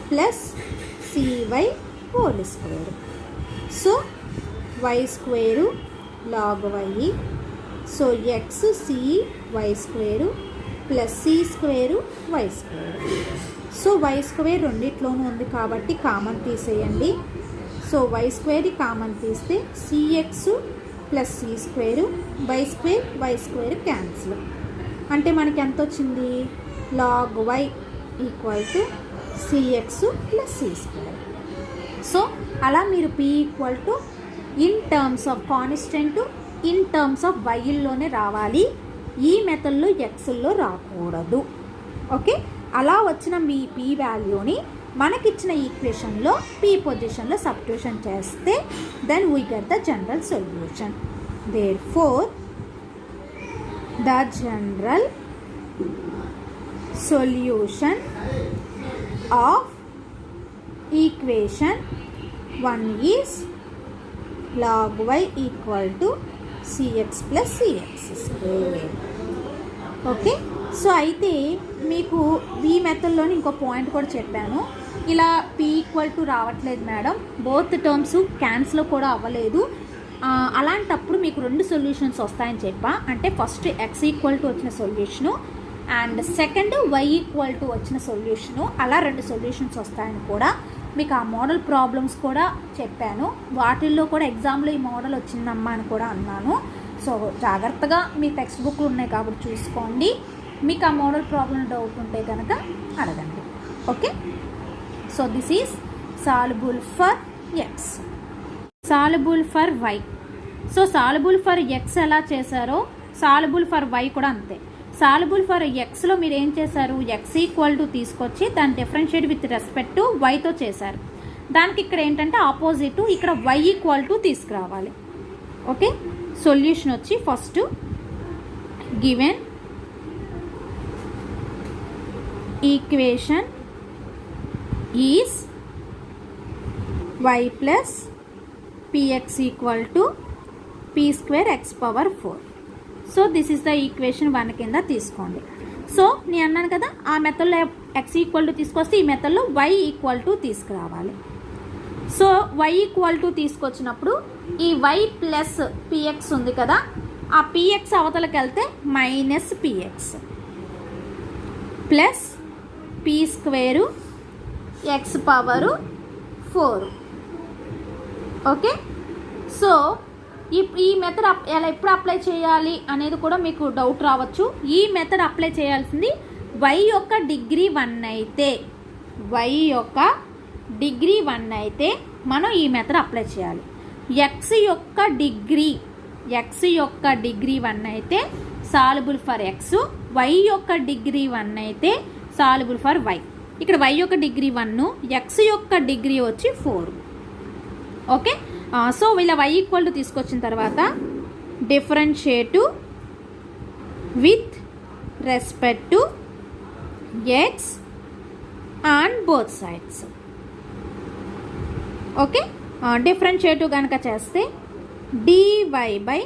[SPEAKER 1] plus cy whole square. So y square log y, so x cy square plus c square y square. So y square రెండిట్లోనూ ఉంది కాబట్టి common తీసేయండి. So y square common తీస్తే cx plus c square y square cancel. అంటే మనకి ఎంత వచ్చింది? log y equal to cx plus c square. So అలా మీరు p equal to in terms of constant in terms of వైల్లోనే రావాలి, ఈ మెథడ్లో ఎక్స్లో రాకూడదు. ఓకే, అలా వచ్చిన మీ p వాల్యూని మనకిచ్చిన ఈక్వేషన్లో p పొజిషన్లో సబ్స్టిట్యూషన్ చేస్తే then we get the general solution. Therefore the general solution of equation 1 is log y equal to cx plus cx square. Okay, so అయితే మీకు ఈ మెథడ్లోని ఇంకో పాయింట్ కూడా చెప్పాను. ఇలా p ఈక్వల్ టు రావట్లేదు మేడం, బోత్ టర్మ్స్ క్యాన్సిల్ కూడా అవ్వలేదు, అలాంటప్పుడు మీకు రెండు సొల్యూషన్స్ వస్తాయని చెప్పా. అంటే ఫస్ట్ x ఈక్వల్ టు వచ్చిన solution and second y equal to వచ్చిన సొల్యూషను, అలా రెండు సొల్యూషన్స్ వస్తాయని కూడా మీకు ఆ మోడల్ ప్రాబ్లమ్స్ కూడా చెప్పాను. వాటిల్లో కూడా ఎగ్జామ్లో ఈ మోడల్ వచ్చిందమ్మా అని కూడా అన్నాను. సో జాగ్రత్తగా మీ టెక్స్ట్ బుక్లు ఉన్నాయి కాబట్టి చూసుకోండి. మీకు ఆ మోడల్ ప్రాబ్లం డౌట్ ఉంటే కనుక అడగండి. Okay, so this is soluble for x, soluble for y. So soluble for x ఎలా చేశారో సాల్యుబుల్ ఫర్ వై కూడా అంతే. సాల్యుబుల్ ఫర్ ఎక్స్లో మీరు ఏం చేశారు? ఎక్స్ ఈక్వల్ టు తీసుకొచ్చి దాన్ని డిఫరెన్షియేట్ విత్ రెస్పెక్ట్ టు వైతో చేశారు. దానికి ఇక్కడ ఏంటంటే ఆపోజిట్, ఇక్కడ వై ఈక్వల్ టు తీసుకురావాలి. ఓకే, సొల్యూషన్ వచ్చి first given equation is y plus px equal to p square x power 4. So this is the equation 1 కింద తీసుకోండి. సో నేను అన్నాను కదా, ఆ మెథడ్లో x ఈక్వల్ టు తీసుకొస్తే ఈ మెథడ్లో y ఈక్వల్ టు తీసుకురావాలి. సో y ఈక్వల్ టు తీసుకొచ్చినప్పుడు ఈ y ప్లస్ px ఉంది కదా, ఆ px అవతలకి వెళ్తే minus px plus p square x power 4. Okay, so ఈ మెథడ్ ఎలా ఎప్పుడు అప్లై చేయాలి అనేది కూడా మీకు డౌట్ రావచ్చు. ఈ మెథడ్ అప్లై చేయాల్సింది y యొక్క డిగ్రీ 1 అయితే, y యొక్క డిగ్రీ 1 అయితే మనం ఈ మెథడ్ అప్లై చేయాలి. x యొక్క డిగ్రీ 1 అయితే సాల్యుబుల్ ఫర్ x, y యొక్క డిగ్రీ 1 అయితే సాల్యుబుల్ ఫర్ y. ఇక్కడ y యొక్క డిగ్రీ 1, x యొక్క డిగ్రీ వచ్చి 4. ఓకే, సో ఇలా y ఈక్వల్ టు తీసుకొచ్చిన తర్వాత differentiate with respect to x on both sides. Okay, differentiate కనుక చేస్తే dy by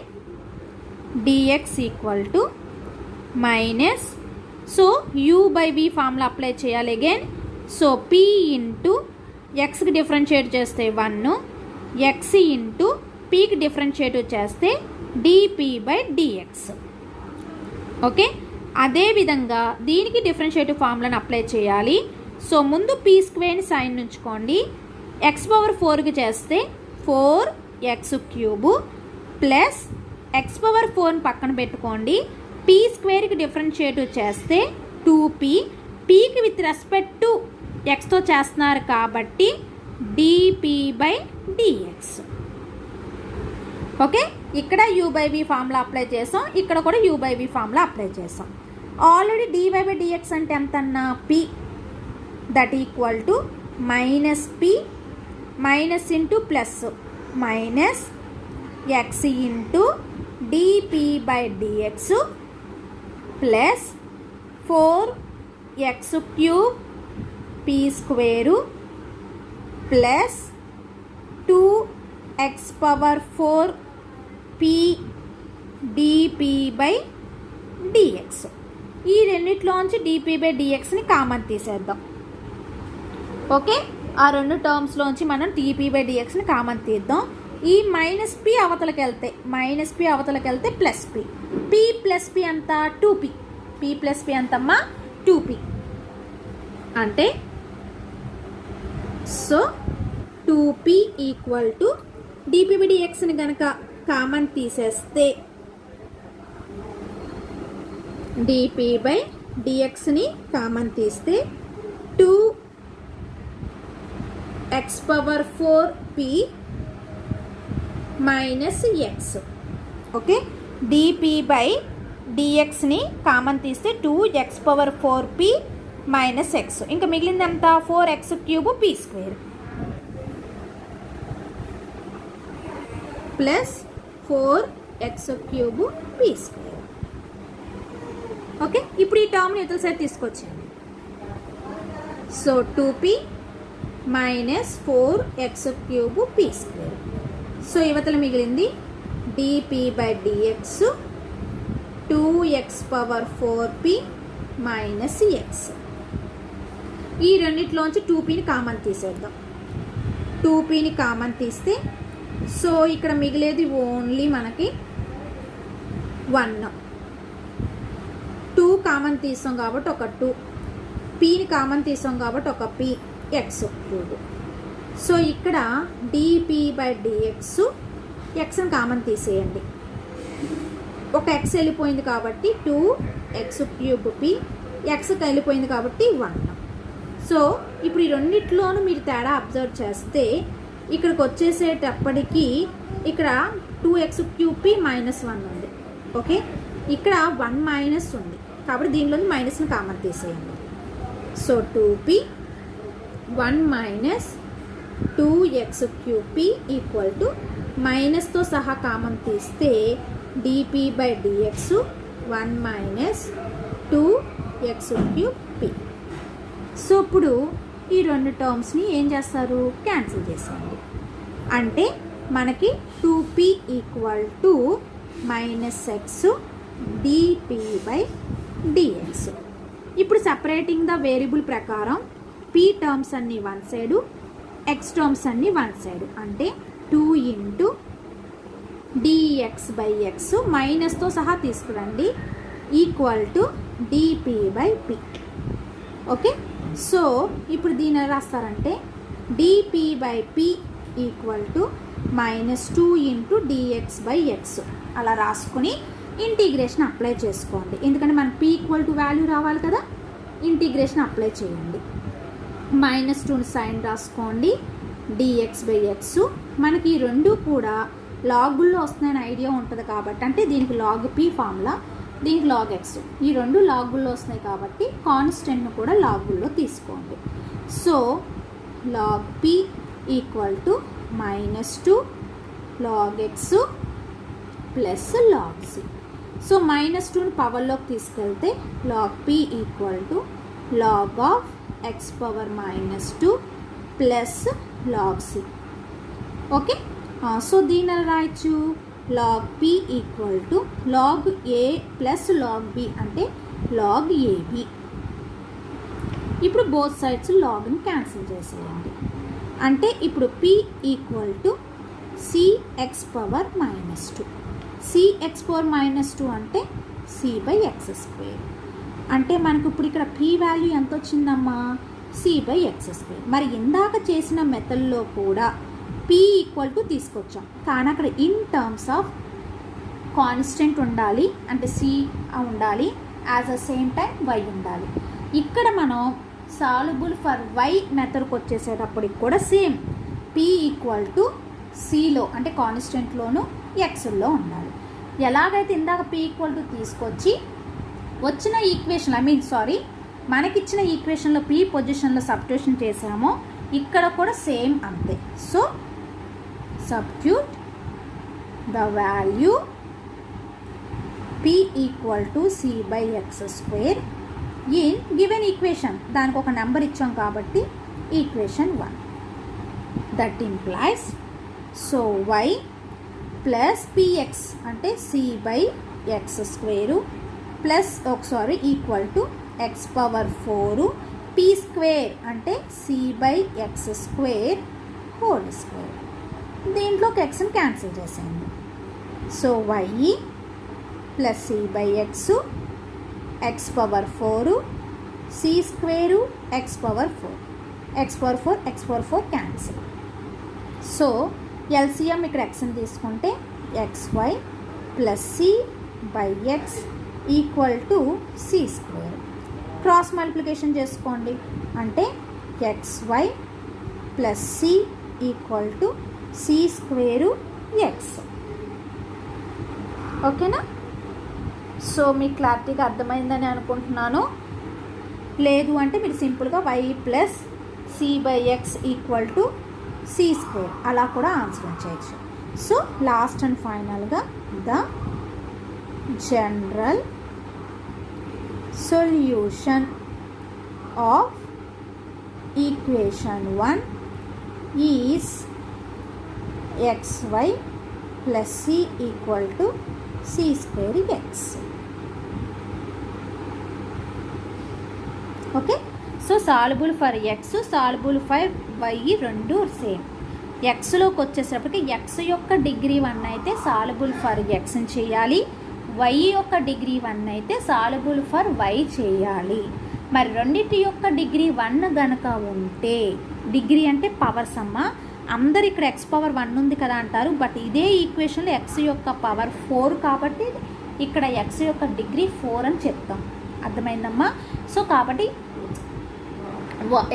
[SPEAKER 1] dx equal to minus, so u by v formula apply చేయాలి again. So p into xకి differentiate చేస్తే 1, x into pకి differentiate చేస్తే dp by dx. Okay, అదేవిధంగా దీనికి differentiation ఫార్ములాని అప్లై చేయాలి. సో ముందు p స్క్వేర్ని సైన్ ఉంచుకోండి, x పవర్ 4కి చేస్తే 4x cube plus x power 4ని పక్కన పెట్టుకోండి, p స్క్వేర్కి డిఫరెన్షియేట్ చేస్తే 2p, pకి విత్ రెస్పెక్ట్ టు xతో చేస్తున్నారు కాబట్టి dp బై dx. ఓకే, ఇక్కడ u by v formula apply చేసాం, ఇక్కడ కూడా u by v formula apply చేసాం. ఆల్రెడీ dy బై dx అంటే ఎంత అన్నా p, that equal to minus p minus into plus minus x into dp by dx plus 4x cube p square plus 2x power 4 p dp by dx. ఈ రెండిట్లోంచి dp by డిఎక్స్ని common తీసేద్దాం. Okay, ఆ రెండు టర్మ్స్లోంచి మనం DP by డిఎక్స్ని common తీద్దాం. ఈ మైనస్ పి అవతలకి వెళ్తే plus p. P plus p అంత 2p. పి ప్లస్ పి అంతమ్మా 2p. అంటే so 2p equal to dp by డిఎక్స్ని కనుక కామన్ తీసేస్తే డిపి బై డిఎక్స్ని కామన్ తీస్తే 2x⁴p minus x. Okay, dp by డిఎక్స్ని కామన్ తీస్తే 2x⁴p మైనస్ ఎక్స్. ఇంకా మిగిలింది ఎంత 4x³ p² plus 4x³ p². Okay, ఇప్పుడు ఈ టర్మ్ని ఇవతల సైడ్ తీసుకొచ్చాను. So 2p minus 4x³ p². సో ఇవతల మిగిలింది dp by dx 2x⁴p minus x. ఈ రెండిట్లోంచి 2pని కామన్ తీసేద్దాం. 2pని కామన్ తీస్తే సో ఇక్కడ మిగిలేది ఓన్లీ మనకి 1. 2 కామన్ తీసాం కాబట్టి ఒక 2, pని కామన్ తీసాం కాబట్టి ఒక p x³. సో ఇక్కడ డిపి బై డిఎక్స్ ఎక్స్ని కామన్ తీసేయండి. ఒక ఎక్స్ వెళ్ళిపోయింది కాబట్టి 2x³ ఎక్స్కి వెళ్ళిపోయింది కాబట్టి 1. సో ఇప్పుడు ఈ రెండిట్లోనూ మీరు తేడా అబ్జర్వ్ చేస్తే ఇక్కడికి వచ్చేసేటప్పటికి ఇక్కడ 2x³ -1 ఉంది. ఓకే, ఇక్కడ 1 మైనస్ ఉంది కాబట్టి దీనిలో మైనస్ని కామన్ తీసేయండి. So 2p 1 minus 2x³ equal to మైనస్తో సహా కామన్ తీస్తే dp by dx 1 minus 2x³ so ఇప్పుడు ఈ రెండు టర్మ్స్ని ఏం చేస్తారు, క్యాన్సిల్ చేసేయండి. అంటే మనకి 2p equal to minus x dp by dx. ఇప్పుడు సపరేటింగ్ ద వేరియబుల్ ప్రకారం p టర్మ్స్ అన్నీ వన్ సైడు, x టర్మ్స్ అన్నీ వన్ సైడు. అంటే 2 ఇంటూ dx బై ఎక్స్ మైనస్తో సహా తీసుకురండి equal to dp by p. Okay, so ఇప్పుడు దీని రాస్తారంటే dp by p equal to -2 into dx by x అలా రాసుకుని ఇంటిగ్రేషన్ అప్లై చేసుకోండి. ఎందుకంటే మన p ఈక్వల్ టు వాల్యూ రావాలి కదా, ఇంటిగ్రేషన్ అప్లై చేయండి. -2 సైన్ రాసుకోండి, డిఎక్స్ బై ఎక్స్. మనకి ఈ రెండు కూడా లాగుల్లో వస్తున్నాయని ఐడియా ఉంటుంది కాబట్టి, అంటే దీనికి లాగ్ p ఫార్ములా, దీనికి లాగ్ x, ఈ రెండు లాగుల్లో వస్తున్నాయి కాబట్టి కాన్స్టెంట్ను కూడా లాగుల్లో తీసుకోండి. So log p equal to -2 log x plus log c. So -2ని పవర్లోకి తీసుకెళ్తే log p equal to log of x⁻² plus log c. Okay, so దీని రాయొచ్చు log p equal to log a plus log b అంటే log ab. ఇప్పుడు both sides లాగ్ని cancel చేసేయండి. అంటే ఇప్పుడు p equal to cx⁻². cx⁻² అంటే c by x². అంటే మనకు ఇప్పుడు ఇక్కడ p వాల్యూ ఎంత వచ్చిందమ్మా, c బై x². మరి ఇందాక చేసిన మెథడ్లో కూడా p ఈక్వల్ టు తీసుకొచ్చాం, కానీ అక్కడ ఇన్ టర్మ్స్ ఆఫ్ కాన్స్టెంట్ ఉండాలి, అంటే c ఉండాలి, as a same time y ఉండాలి. ఇక్కడ మనం సాల్యుబుల్ ఫర్ y మెథడ్కి వచ్చేసేటప్పటికి కూడా సేమ్ p ఈక్వల్ టు cలో అంటే కాన్స్టెంట్లోను xలో ఉండాలి. ఎలాగైతే ఇందాక p ఈక్వల్ టు తీసుకొచ్చి వచ్చిన ఈక్వేషన్ మనకిచ్చిన ఈక్వేషన్లో p పొజిషన్లో సబ్స్టిట్యూషన్ చేసామో ఇక్కడ కూడా సేమ్ అంతే. So substitute the value p equal to c by x² in given equation. దానికి ఒక నెంబర్ ఇచ్చాం కాబట్టి equation 1. That implies so y plus px అంటే c by x square plus equal to x power 4 p square అంటే c by x square whole square. దీంట్లోకి ఎక్స్ని cancel చేసేయండి. So y plus c by x x power 4 c square x power 4 cancel. So LCM ఇక్కడ ఎక్స్ని తీసుకుంటే xy plus c by x equal to c square. Cross multiplication చేసుకోండి అంటే xy plus c equal to c square x. ఓకేనా? So మీకు క్లారిటీగా అర్థమైందని అనుకుంటున్నాను. లేదు అంటే మీరు సింపుల్గా y plus c by x equal to c square అలా కూడా ఆన్సర్ చేయొచ్చు. సో లాస్ట్ అండ్ ఫైనల్గా the general solution of equation 1 is xy plus c equal to c square x. Okay, so soluble for x, soluble for y రెండు same. ఎక్స్లోకి వచ్చేసరికి x యొక్క degree 1 అయితే soluble for ఎక్స్ని చేయాలి, why యొక్క degree 1 అయితే soluble for why చేయాలి. మరి రెండింటి యొక్క డిగ్రీ 1 గనక ఉంటే, డిగ్రీ అంటే పవర్స్ అమ్మ, అందరు ఇక్కడ ఎక్స్ పవర్ 1 ఉంది కదా అంటారు, బట్ ఇదే ఈక్వేషన్లో ఎక్స్ యొక్క పవర్ 4 కాబట్టి ఇక్కడ ఎక్స్ యొక్క డిగ్రీ 4 అని చెప్తాం. అర్థమైందమ్మా? సో కాబట్టి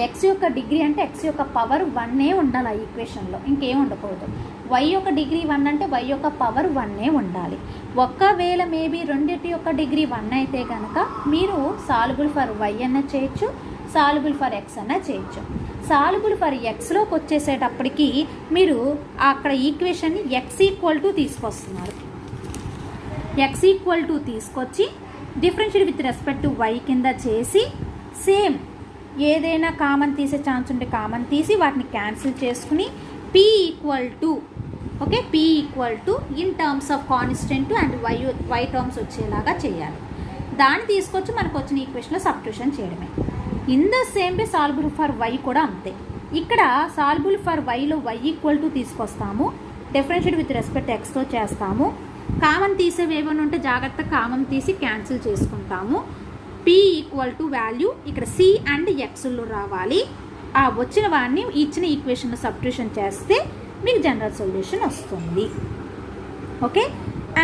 [SPEAKER 1] ఎక్స్ యొక్క డిగ్రీ అంటే ఎక్స్ యొక్క పవర్ 1 ఉండాలి ఆ ఈక్వేషన్లో, ఇంకేం ఉండకూడదు. వై యొక్క డిగ్రీ 1 అంటే వై యొక్క పవర్ 1 ఉండాలి. ఒకవేళ మేబీ రెండింటి యొక్క డిగ్రీ 1 అయితే కనుక మీరు సాల్యుబుల్ ఫర్ వై అన్న చేయొచ్చు, సాల్యుబుల్ ఫర్ ఎక్స్ అన్న చేయొచ్చు. సాల్యుబుల్ ఫర్ ఎక్స్లోకి వచ్చేసేటప్పటికి మీరు అక్కడ ఈక్వేషన్ని ఎక్స్ ఈక్వల్ టు తీసుకొస్తున్నారు. ఎక్స్ ఈక్వల్ టు తీసుకొచ్చి differentiate with respect to y కింద చేసి సేమ్ ఏదైనా కామన్ తీసే ఛాన్స్ ఉంటే కామన్ తీసి వాటిని క్యాన్సిల్ చేసుకుని p equal to p equal to in terms of constant and y terms వచ్చేలాగా చేయాలి. దాన్ని తీసుకొచ్చి మనకు వచ్చిన ఈక్వేషన్లో సబ్స్టిట్యూషన్ చేయడమే. In the same way soluble for y కూడా అంతే. ఇక్కడ సాల్యుబుల్ ఫర్ వైలో వై ఈక్వల్ టు తీసుకొస్తాము, డిఫరెన్షియేట్ విత్ రెస్పెక్ట్ ఎక్స్తో చేస్తాము. కామన్ తీసేవి ఏమైనా ఉంటే జాగ్రత్తగా కామన్ తీసి క్యాన్సిల్ చేసుకుంటాము. పీ ఈక్వల్ టు వాల్యూ ఇక్కడ సి అండ్ ఎక్స్లో రావాలి. ఆ వచ్చిన వాడిని ఇచ్చిన ఈక్వేషన్లో సబ్స్టిట్యూషన్ చేస్తే మీకు జనరల్ సొల్యూషన్ వస్తుంది. ఓకే,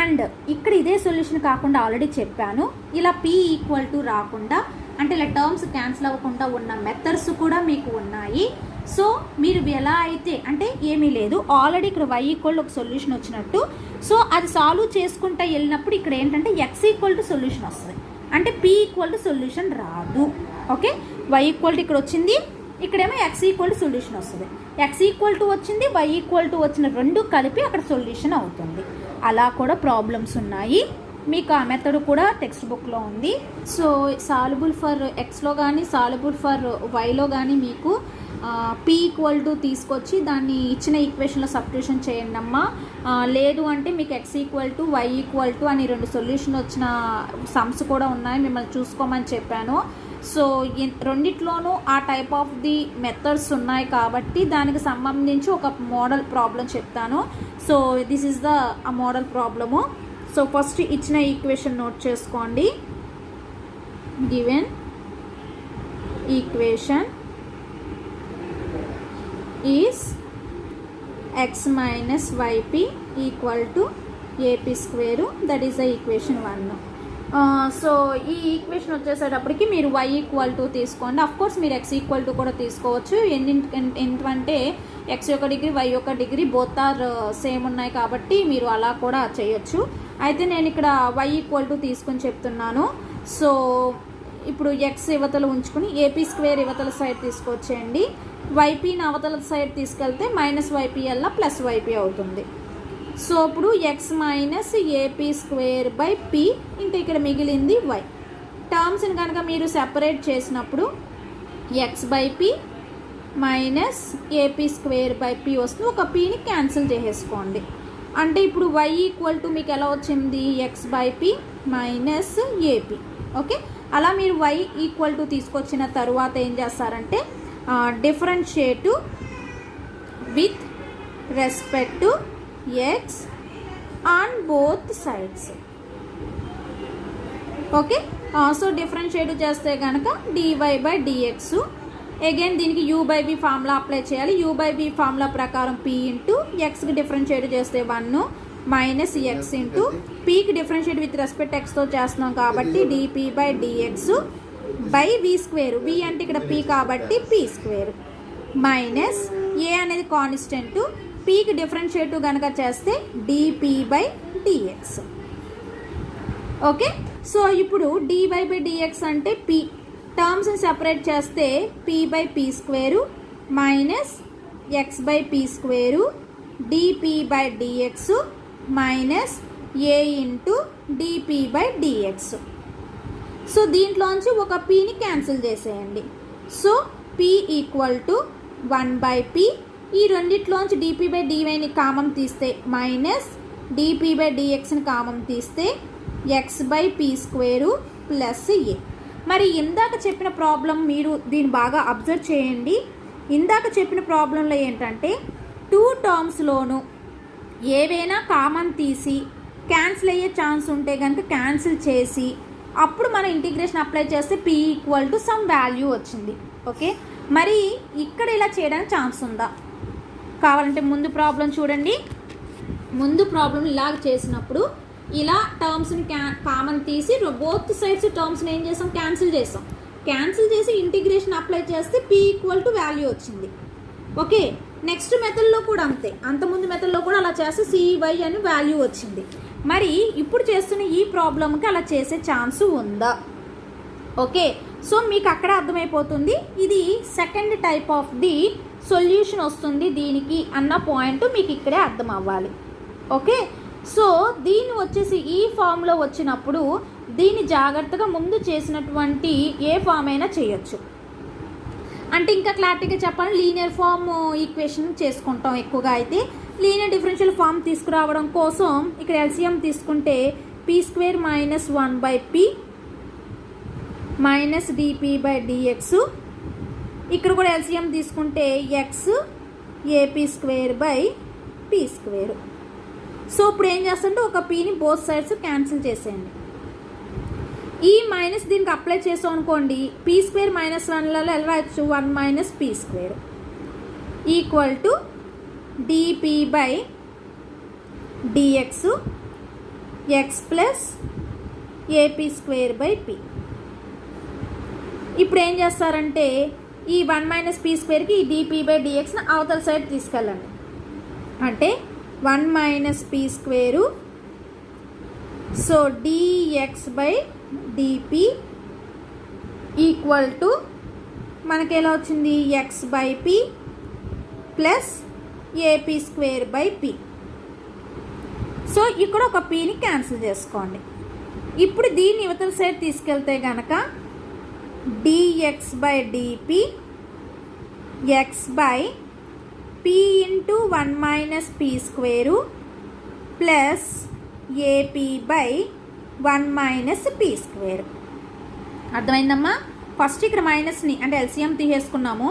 [SPEAKER 1] అండ్ ఇక్కడ ఇదే సొల్యూషన్ కాకుండా ఆల్రెడీ చెప్పాను, ఇలా పీ ఈక్వల్ టు రాకుండా అంటే ఇలా టర్మ్స్ క్యాన్సిల్ అవ్వకుండా ఉన్న మెథడ్స్ కూడా మీకు ఉన్నాయి. సో మీరు ఎలా అయితే అంటే ఏమీ లేదు, ఆల్రెడీ ఇక్కడ వై ఈక్వల్ ఒక సొల్యూషన్ వచ్చినట్టు, సో అది సాల్వ్ చేసుకుంటూ వెళ్ళినప్పుడు ఇక్కడ ఏంటంటే ఎక్స్ ఈక్వల్ టు సొల్యూషన్ వస్తుంది, అంటే పీ ఈక్వల్ టు సొల్యూషన్ రాదు. ఓకే, వై ఈక్వల్ టు ఇక్కడ వచ్చింది, ఇక్కడేమో ఎక్స్ ఈక్వల్ టు సొల్యూషన్ వస్తుంది. ఎక్స్ ఈక్వల్ టు వచ్చింది, వై ఈక్వల్ టు వచ్చిన రెండు కలిపి అక్కడ సొల్యూషన్ అవుతుంది. అలా కూడా ప్రాబ్లమ్స్ ఉన్నాయి, మీకు ఆ మెథడ్ కూడా టెక్స్ట్ బుక్లో ఉంది. సో సాల్యుబుల్ ఫర్ ఎక్స్లో కానీ సాల్యుబుల్ ఫర్ వైలో కానీ మీకు పీ ఈక్వల్ టు తీసుకొచ్చి దాన్ని ఇచ్చిన ఈక్వేషన్లో సబ్స్టిట్యూషన్ చేయండి అమ్మా. లేదు అంటే మీకు x equal to y equal to అని రెండు సొల్యూషన్ వచ్చిన సమ్స్ కూడా ఉన్నాయి, మిమ్మల్ని చూసుకోమని చెప్పాను. సో రెండిట్లోనూ ఆ టైప్ ఆఫ్ ది మెథడ్స్ ఉన్నాయి కాబట్టి దానికి సంబంధించి ఒక మోడల్ ప్రాబ్లం చెప్తాను. So this is the model problem. So first ఇచ్చిన ఈక్వేషన్ నోట్ చేసుకోండి. Given equation is x minus yp equal to ap square, that is the equation 1. So ఈ equation వచ్చేసేటప్పటికి మీరు y ఈక్వల్ టు తీసుకోండి. Of course మీరు x equal to కూడా తీసుకోవచ్చు, ఎందుకంటే x యొక్క డిగ్రీ y యొక్క డిగ్రీ బోత్ ఆర్ సేమ్ ఉన్నాయి కాబట్టి మీరు అలా కూడా చేయొచ్చు. అయితే నేను ఇక్కడ y ఈక్వల్ టు తీసుకొని చెప్తున్నాను. సో ఇప్పుడు x ఇవతల ఉంచుకుని ఏపీ స్క్వేర్ ఇవతల సైడ్ తీసుకొచ్చేయండి, వైపీని అవతల సైడ్ తీసుకెళ్తే మైనస్ వైపీ వల్ల ప్లస్ వైపీ అవుతుంది. సో ఇప్పుడు X minus AP square by P, ఇంకా ఇక్కడ మిగిలింది వై. టర్మ్స్ని కనుక మీరు సెపరేట్ చేసినప్పుడు X by P minus AP square by P వస్తుంది. ఒక పీని క్యాన్సిల్ చేసేసుకోండి. అంటే ఇప్పుడు y ఈక్వల్ టు మీకు ఎలా వచ్చింది x/p మైనస్ ఏపీ. ఓకే, అలా మీరు y ఈక్వల్ టు తీసుకొచ్చిన తర్వాత ఏం చేస్తారంటే differentiate with respect to x on both sides. Okay, so differentiate చేస్తే కనుక dy/dx. అగైన్ దీనికి u/v ఫార్ములా అప్లై చేయాలి. u/v ఫార్ములా ప్రకారం p ఇంటూ ఎక్స్కి డిఫరెన్షియేట్ చేస్తే 1 మైనస్ ఎక్స్ ఇంటూ పీకి డిఫరెన్షియేట్ విత్ రెస్పెక్ట్ ఎక్స్తో చేస్తున్నాం కాబట్టి dp/dx by v square. v అంటే ఇక్కడ p కాబట్టి p స్క్వేర్ మైనస్ ఏ అనేది కాన్స్టెంట్, పీకి డిఫరెన్షియేట్ కనుక చేస్తే dp/dx. ఓకే, సో ఇప్పుడు dy/dx అంటే p టర్మ్స్ని సెపరేట్ చేస్తే p/p square minus x/p square dp/dx minus a into dp/dx. So దీంట్లోంచి ఒక pని క్యాన్సిల్ చేసేయండి. So p equal to 1/p. ఈ రెండిట్లోంచి dp/dyని కామన్ తీస్తే మైనస్ dp/dxని కామన్ తీస్తే x/p స్క్వేరు ప్లస్ a. మరి ఇందాక చెప్పిన ప్రాబ్లం మీరు దీన్ని బాగా అబ్జర్వ్ చేయండి. ఇందాక చెప్పిన ప్రాబ్లంలో ఏంటంటే 2 టర్మ్స్లోనూ ఏవైనా కామన్ తీసి క్యాన్సిల్ అయ్యే ఛాన్స్ ఉంటే కనుక క్యాన్సిల్ చేసి అప్పుడు మనం ఇంటిగ్రేషన్ అప్లై చేస్తే p equal to some value వచ్చింది. ఓకే, మరి ఇక్కడ ఇలా చేయడానికి ఛాన్స్ ఉందా? కావాలంటే ముందు ప్రాబ్లం చూడండి. ముందు ప్రాబ్లం ఇలాగ చేసినప్పుడు ఇలా టర్మ్స్ని కామన్ తీసి బోత్ సైడ్స్ టర్మ్స్ని ఏం చేసాం, క్యాన్సిల్ చేసాం. క్యాన్సిల్ చేసి ఇంటిగ్రేషన్ అప్లై చేస్తే p ఈక్వల్ టు వాల్యూ వచ్చింది. ఓకే, నెక్స్ట్ మెథడ్లో కూడా అంతే. అంతకుముందు మెథడ్లో కూడా అలా చేస్తే cy అని వాల్యూ వచ్చింది. మరి ఇప్పుడు చేస్తున్న ఈ ప్రాబ్లంకి అలా చేసే ఛాన్స్ ఉందా? ఓకే, సో మీకు అక్కడ అర్థమైపోతుంది ఇది second type of the solution వస్తుంది దీనికి అన్న పాయింట్ మీకు ఇక్కడే అర్థం అవ్వాలి. ఓకే, సో దీన్ని వచ్చేసి ఈ ఫామ్లో వచ్చినప్పుడు దీన్ని జాగ్రత్తగా ముందు చేసినటువంటి ఏ ఫామ్ అయినా చేయొచ్చు. అంటే ఇంకా క్లారిటీగా చెప్పాలి, లీనియర్ ఫామ్ ఈక్వేషన్ చేసుకుంటాం ఎక్కువగా. అయితే లీనియర్ డిఫరెన్షియల్ ఫామ్ తీసుకురావడం కోసం ఇక్కడ ఎల్సిఎం తీసుకుంటే p square minus 1/p minus dp/dx. ఇక్కడ కూడా ఎల్సిఎం తీసుకుంటే x AP square by p square. So ఇప్పుడు ఏం చేస్తుంటే ఒక pని బోత్ సైడ్స్ క్యాన్సిల్ చేసేయండి. ఈ మైనస్ దీనికి అప్లై చేసాం అనుకోండి, p స్క్వేర్ మైనస్ 1లలో ఎలా రాయొచ్చు, 1 minus p square equal to dp/dx x plus AP square by p. ఇప్పుడు ఏం చేస్తారంటే ఈ 1 మైనస్ p స్క్వేర్కి ఈ dp/dxని అవతల సైడ్ తీసుకెళ్ళండి. అంటే 1 minus p square. So dx/dp equal to మనకి ఎలా వచ్చింది, x/p plus AP square by p. So ఇక్కడ ఒక pని క్యాన్సిల్ చేసుకోండి. ఇప్పుడు దీన్ని ఇవతల సైడ్ తీసుకెళ్తే కనుక dx/dp x/p into 1 minus p square plus AP/1 minus p square. అర్థమైందమ్మా? ఫస్ట్ ఇక్కడ మైనస్ని అంటే ఎల్సిఎం తీసేసుకున్నాము.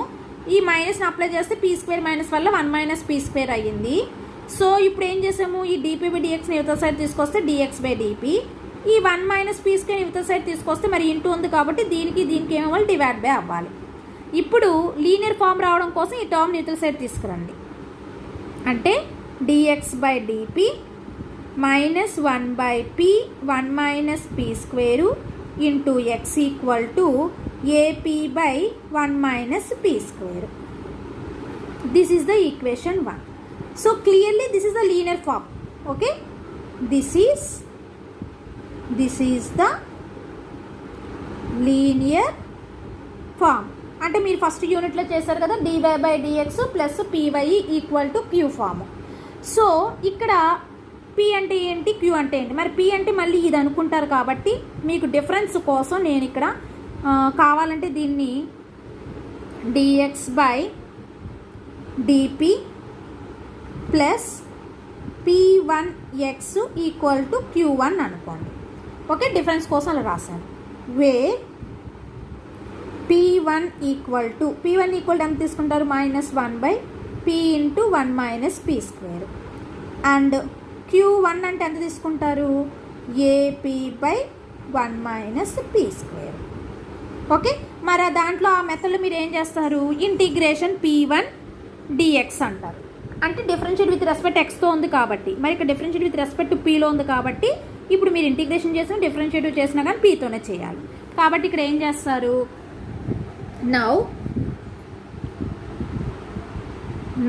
[SPEAKER 1] ఈ మైనస్ని అప్లై చేస్తే p స్క్వేర్ మైనస్ వల్ల 1 మైనస్ p స్క్వేర్ అయ్యింది. సో ఇప్పుడు ఏం చేసాము, ఈ dp/dxని యువతల సైడ్ తీసుకొస్తే dx/dp. ఈ 1 మైనస్ p స్క్వేర్ యువతల సైడ్ తీసుకొస్తే మరి ఇంటూ ఉంది కాబట్టి దీనికి ఏమవ్వాలి, డివైడ్ బై అవ్వాలి. ఇప్పుడు లీనియర్ ఫామ్ రావడం కోసం ఈ టర్మ్ యువతల సైడ్ తీసుకురండి. అంటే dx/dp minus 1/p 1 minus p square into x equal to AP/1 minus p square. This is the equation 1. So clearly this is the linear form. Okay, this is the linear form. అంటే మీరు first యూనిట్లో చేశారు కదా, dy/dx plus py equal to q form. సో ఇక్కడ p అంటే ఏంటి, q అంటే ఏంటి? మరి p అంటే మళ్ళీ ఇది అనుకుంటారు కాబట్టి మీకు డిఫరెన్స్ కోసం నేను ఇక్కడ కావాలంటే దీన్ని dx/dp plus p1x equal to q1 అనుకోండి. ఓకే, డిఫరెన్స్ కోసం అలా రాశాను. వేర్ p1 ఈక్వల్ టు ఎంత తీసుకుంటారు, -1/p into 1 minus p square. And q1 అంటే ఎంత తీసుకుంటారు, AP/1 minus p square. Okay, మరి దాంట్లో ఆ మెథడ్లో మీరు ఏం చేస్తారు, ఇంటిగ్రేషన్ p1 dx అంటారు. అంటే డిఫరెన్షియేట్ విత్ రెస్పెక్ట్ ఎక్స్తో ఉంది కాబట్టి, మరి ఇక్కడ డిఫరెన్షియేట్ విత్ రెస్పెక్ట్ పీలో ఉంది కాబట్టి ఇప్పుడు మీరు ఇంటిగ్రేషన్ చేసినా డిఫరెన్షియేటివ్ చేసినా కానీ పీతోనే చేయాలి. కాబట్టి ఇక్కడ ఏం చేస్తారు,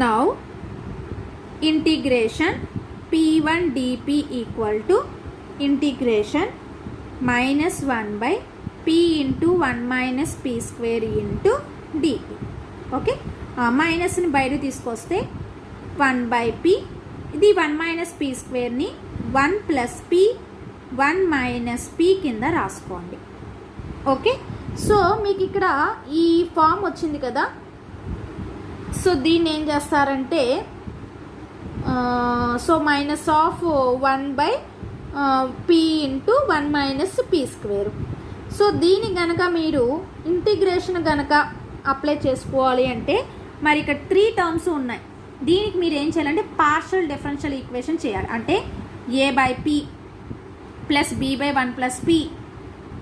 [SPEAKER 1] now integration p1 dp equal to integration -1/p into 1 minus p square into dp. Okay, మైనస్ని బయట తీసుకొస్తే 1/p, ఇది 1 మైనస్ p స్క్వేర్ని 1 ప్లస్ p 1 మైనస్ p కింద రాసుకోండి. ఓకే, సో మీకు ఇక్కడ ఈ ఫామ్ వచ్చింది కదా, సో దీన్ని ఏం చేస్తారంటే so -1/p into 1 minus p square. So దీని గనక మీరు ఇంటిగ్రేషన్ గనక అప్లై చేసుకోవాలి అంటే మరి ఇక్కడ 3 టర్మ్స్ ఉన్నాయి. దీనికి మీరు ఏం చేయాలంటే పార్షియల్ డిఫరెన్షియల్ ఈక్వేషన్ చేయాలి. అంటే a/p plus b/1 plus p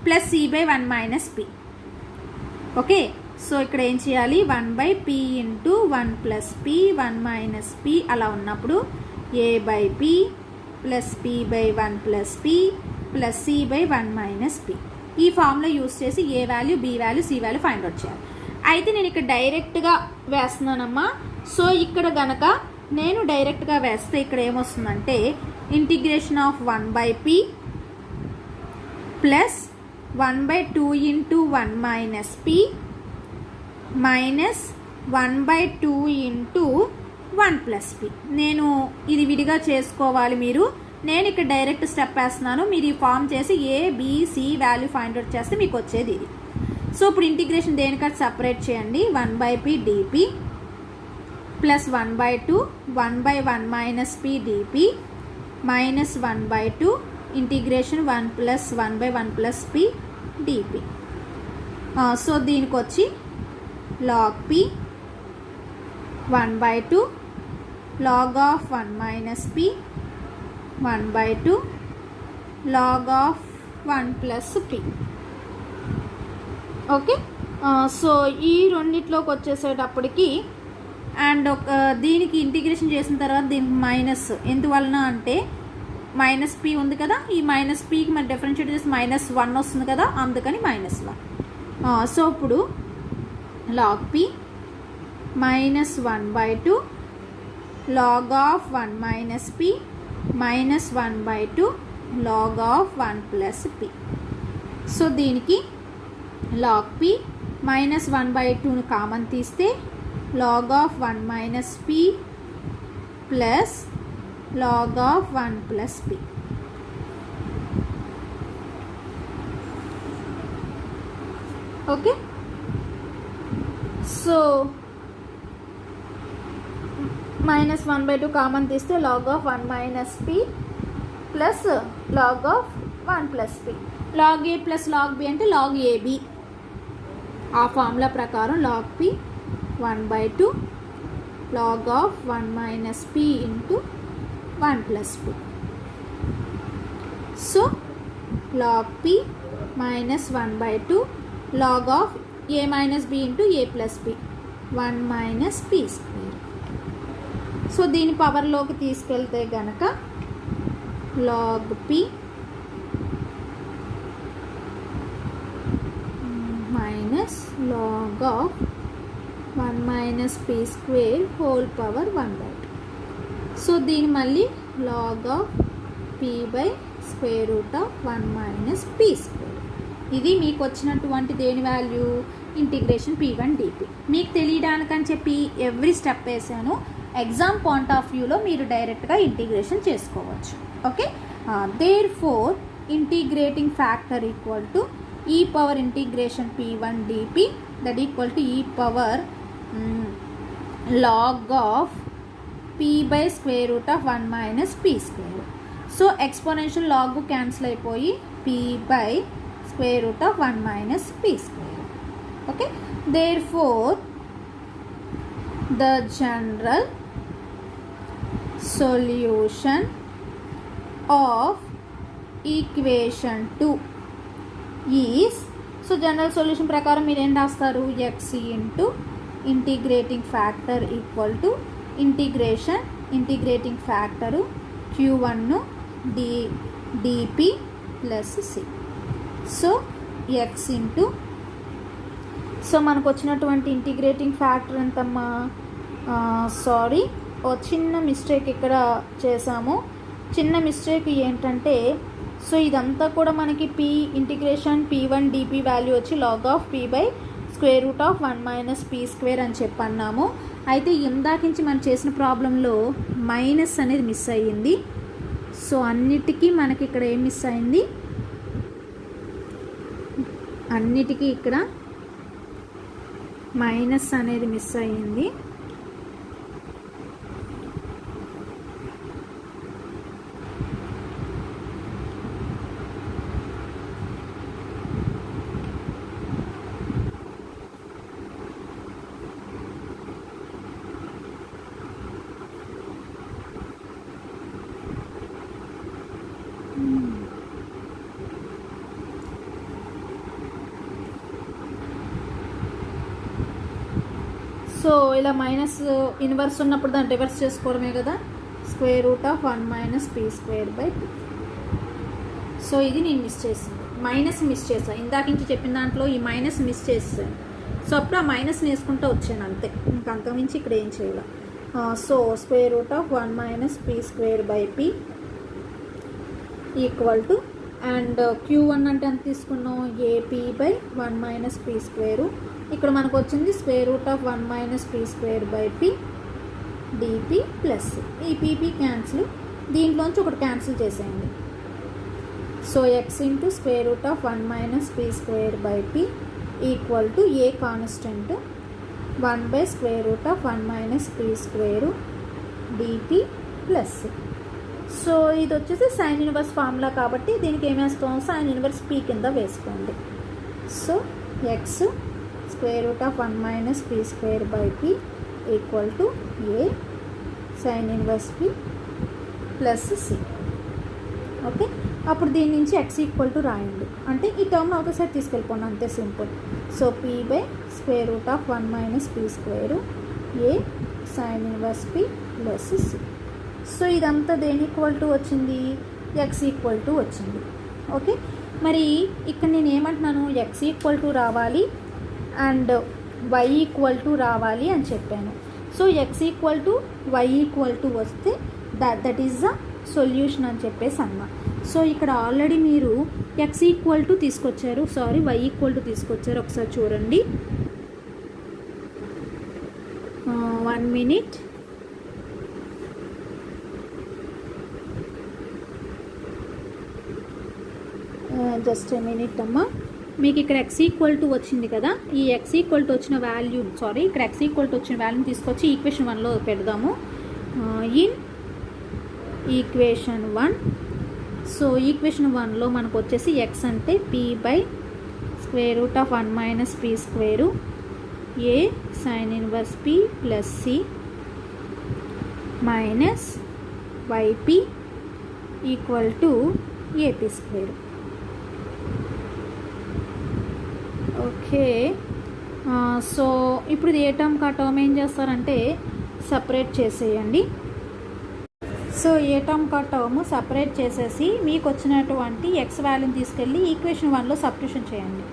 [SPEAKER 1] plus c/1 minus p. Okay, so ఇక్కడ ఏం చేయాలి, 1/p into 1 plus p 1 minus p అలా ఉన్నప్పుడు a/p plus p/1 plus p plus c/1 minus p. ఈ ఫార్ములా యూస్ చేసి A value, B value, C value find out చేయాలి. అయితే నేను ఇక్కడ డైరెక్ట్గా వేస్తున్నానమ్మా. సో ఇక్కడ గనక నేను డైరెక్ట్గా వేస్తే ఇక్కడ ఏమొస్తుందంటే integration of 1/p plus 1/2 into 1 minus p minus 1/2 into 1 plus p. నేను ఇది విడిగా చేసుకోవాలి మీరు, నేను ఇక్కడ డైరెక్ట్ స్టెప్ వేస్తున్నాను. మీరు ఈ ఫామ్ చేసి a b c value find out చేస్తే మీకు వచ్చేది ఇది. సో ఇప్పుడు ఇంటిగ్రేషన్ దేనికట్టు సపరేట్ చేయండి, 1/p dp plus 1/2 1/1 minus p dp minus 1/2 integration 1 plus 1/1 plus p dp. So దీనికి వచ్చి log p 1/2 log of 1 minus p 1/2 log of 1 plus p. Okay, so ఈ రెండిట్లోకి వచ్చేసేటప్పటికి అండ్ దీనికి ఇంటిగ్రేషన్ చేసిన తర్వాత దీనికి మైనస్ ఎందువలన అంటే -p ఉంది కదా, ఈ -pకి మరి డిఫరెన్షియేట్ చేసి -1 వస్తుంది కదా, అందుకని -1. సో ఇప్పుడు log p -1/2 log of 1 minus p minus 1/2 log of 1 plus p. So దీనికి log p -1/2ని కామన్ తీస్తే log of 1 minus p plus log of 1 plus p. Okay, so -1/2 common తీస్తే log of 1 minus p plus log of 1 plus p. log a plus log b అంటే log ab. ఆ formula ప్రకారం log p 1/2 log of 1 minus p into 1 plus p. So log p -1/2 log of a minus b into a plus b 1 minus p square. So దీని పవర్లోకి తీసుకెళ్తే గనక log p minus log of 1 minus p square whole power 1/2. So దీని మళ్ళీ log of p by square root of 1 minus p square. ఇది మీకు వచ్చినటువంటి దేని value, integration p1 dp. మీకు తెలియడానికని చెప్పి ఎవ్రీ స్టెప్ వేసాను. ఎగ్జామ్ పాయింట్ ఆఫ్ వ్యూలో మీరు డైరెక్ట్గా ఇంటిగ్రేషన్ చేసుకోవచ్చు. Okay, there integrating factor equal to e power integration p1 dp that equal to e power log of p by square root of 1 minus p square. So exponential log cancel అయిపోయి p by square root of 1 minus p square. Okay, therefore the general solution of equation 2 is, so general solution ప్రకారం మీరు ఏం రాస్తారు, x into integrating factor equal to integrating factor q1 dp plus c. So x into, so మనకు వచ్చినటువంటి integrating factor ఎంతమ్మా, sorry ఓ చిన్న mistake ఇక్కడ చేసాము. చిన్న మిస్టేక్ ఏంటంటే, సో ఇదంతా కూడా మనకి p integration p1 dp value వచ్చి log of p by square root of 1 minus p square అని చెప్పన్నాము. అయితే ఇందాకించి మనం చేసిన ప్రాబ్లంలో మైనస్ అనేది మిస్ అయ్యింది. సో అన్నిటికీ మనకి ఇక్కడ ఏం మిస్ అయింది, అన్నిటికీ ఇక్కడ మైనస్ అనేది మిస్ అయ్యింది. సో ఇలా మైనస్ ఇన్వర్స్ ఉన్నప్పుడు దాన్ని రివర్స్ చేసుకోవడమే కదా, square root of 1 minus p square by P. So ఇది నేను మిస్ చేసాను, మైనస్ మిస్ చేసాను. ఇందాక నుంచి చెప్పిన దాంట్లో ఈ మైనస్ మిస్ చేసాను. సో అప్పుడు ఆ మైనస్ వేసుకుంటూ వచ్చాను అంతే, ఇంకా అంతకుమించి ఇక్కడ ఏం చేయాలి. So square root of 1 minus p square by p equal to, and q1 అంటే ఎంత తీసుకున్నాం, AP by 1 minus p square. ఇక్కడ మనకు వచ్చింది square root of 1 minus p square by P DP plus. ఈ పీపీ క్యాన్సిల్, దీంట్లోంచి ఒకటి క్యాన్సిల్ చేసేయండి. So X into square root of 1 minus p square by p equal to a constant 1 by square root of 1 minus p square DP plus. So ఇది వచ్చేసి sine inverse formula కాబట్టి దీనికి ఏం వేస్తాం, sign inverse p కింద వేసుకోండి. So x square root of 1 minus p square by p equal to a sine inverse p plus c. Okay, అప్పుడు దీని నుంచి ఎక్స్ ఈక్వల్ టు రాయండి, అంటే ఈ టర్మ్ ఒకసారి తీసుకెళ్ళిపోండి, అంతే simple. So p by square root of 1 minus p square a sine inverse p plus c. So ఇదంతా దేని ఈక్వల్ టు వచ్చింది, ఎక్స్ ఈక్వల్ టు వచ్చింది. ఓకే, మరి ఇక్కడ నేను ఏమంటున్నాను, ఎక్స్ ఈక్వల్ టు రావాలి అండ్ వై ఈక్వల్ టు రావాలి అని చెప్పాను. So x equal to y equal to వస్తే దట్ ఈస్ ద సొల్యూషన్ అని చెప్పేసి అన్నా. సో ఇక్కడ ఆల్రెడీ మీరు ఎక్స్ ఈక్వల్ టు తీసుకొచ్చారు, సారీ వై ఈక్వల్ టు తీసుకొచ్చారు. ఒకసారి చూడండి, 1 minute. జస్ట్ ఏ మినిట్ అమ్మా. మీకు ఇక్కడ ఎక్స్ ఈక్వల్ టు వచ్చింది కదా, ఈ ఎక్స్ ఈక్వల్ టు వచ్చిన వాల్యూ, సారీ ఇక్కడ ఎక్స్ ఈక్వల్ టు వచ్చిన వాల్యూని తీసుకొచ్చి ఈక్వేషన్ 1లో పెడదాము. ఇన్ ఈక్వేషన్ 1, సో ఈక్వేషన్ 1లో మనకు వచ్చేసి ఎక్స్ అంటే p by square root of 1 minus p square a sine inverse p plus c minus yp equal to ap square. Okay, so ఇప్పుడు ఏ టర్మ్ కా టర్మ్ ఏం చేస్తారంటే సపరేట్ చేసేయండి. సో ఏ టర్మ్ కా టర్మ్ సపరేట్ చేసేసి మీకు వచ్చినటువంటి ఎక్స్ వాల్యూని తీసుకెళ్ళి ఈక్వేషన్ 1లో సబ్స్టిట్యూషన్ చేయండి.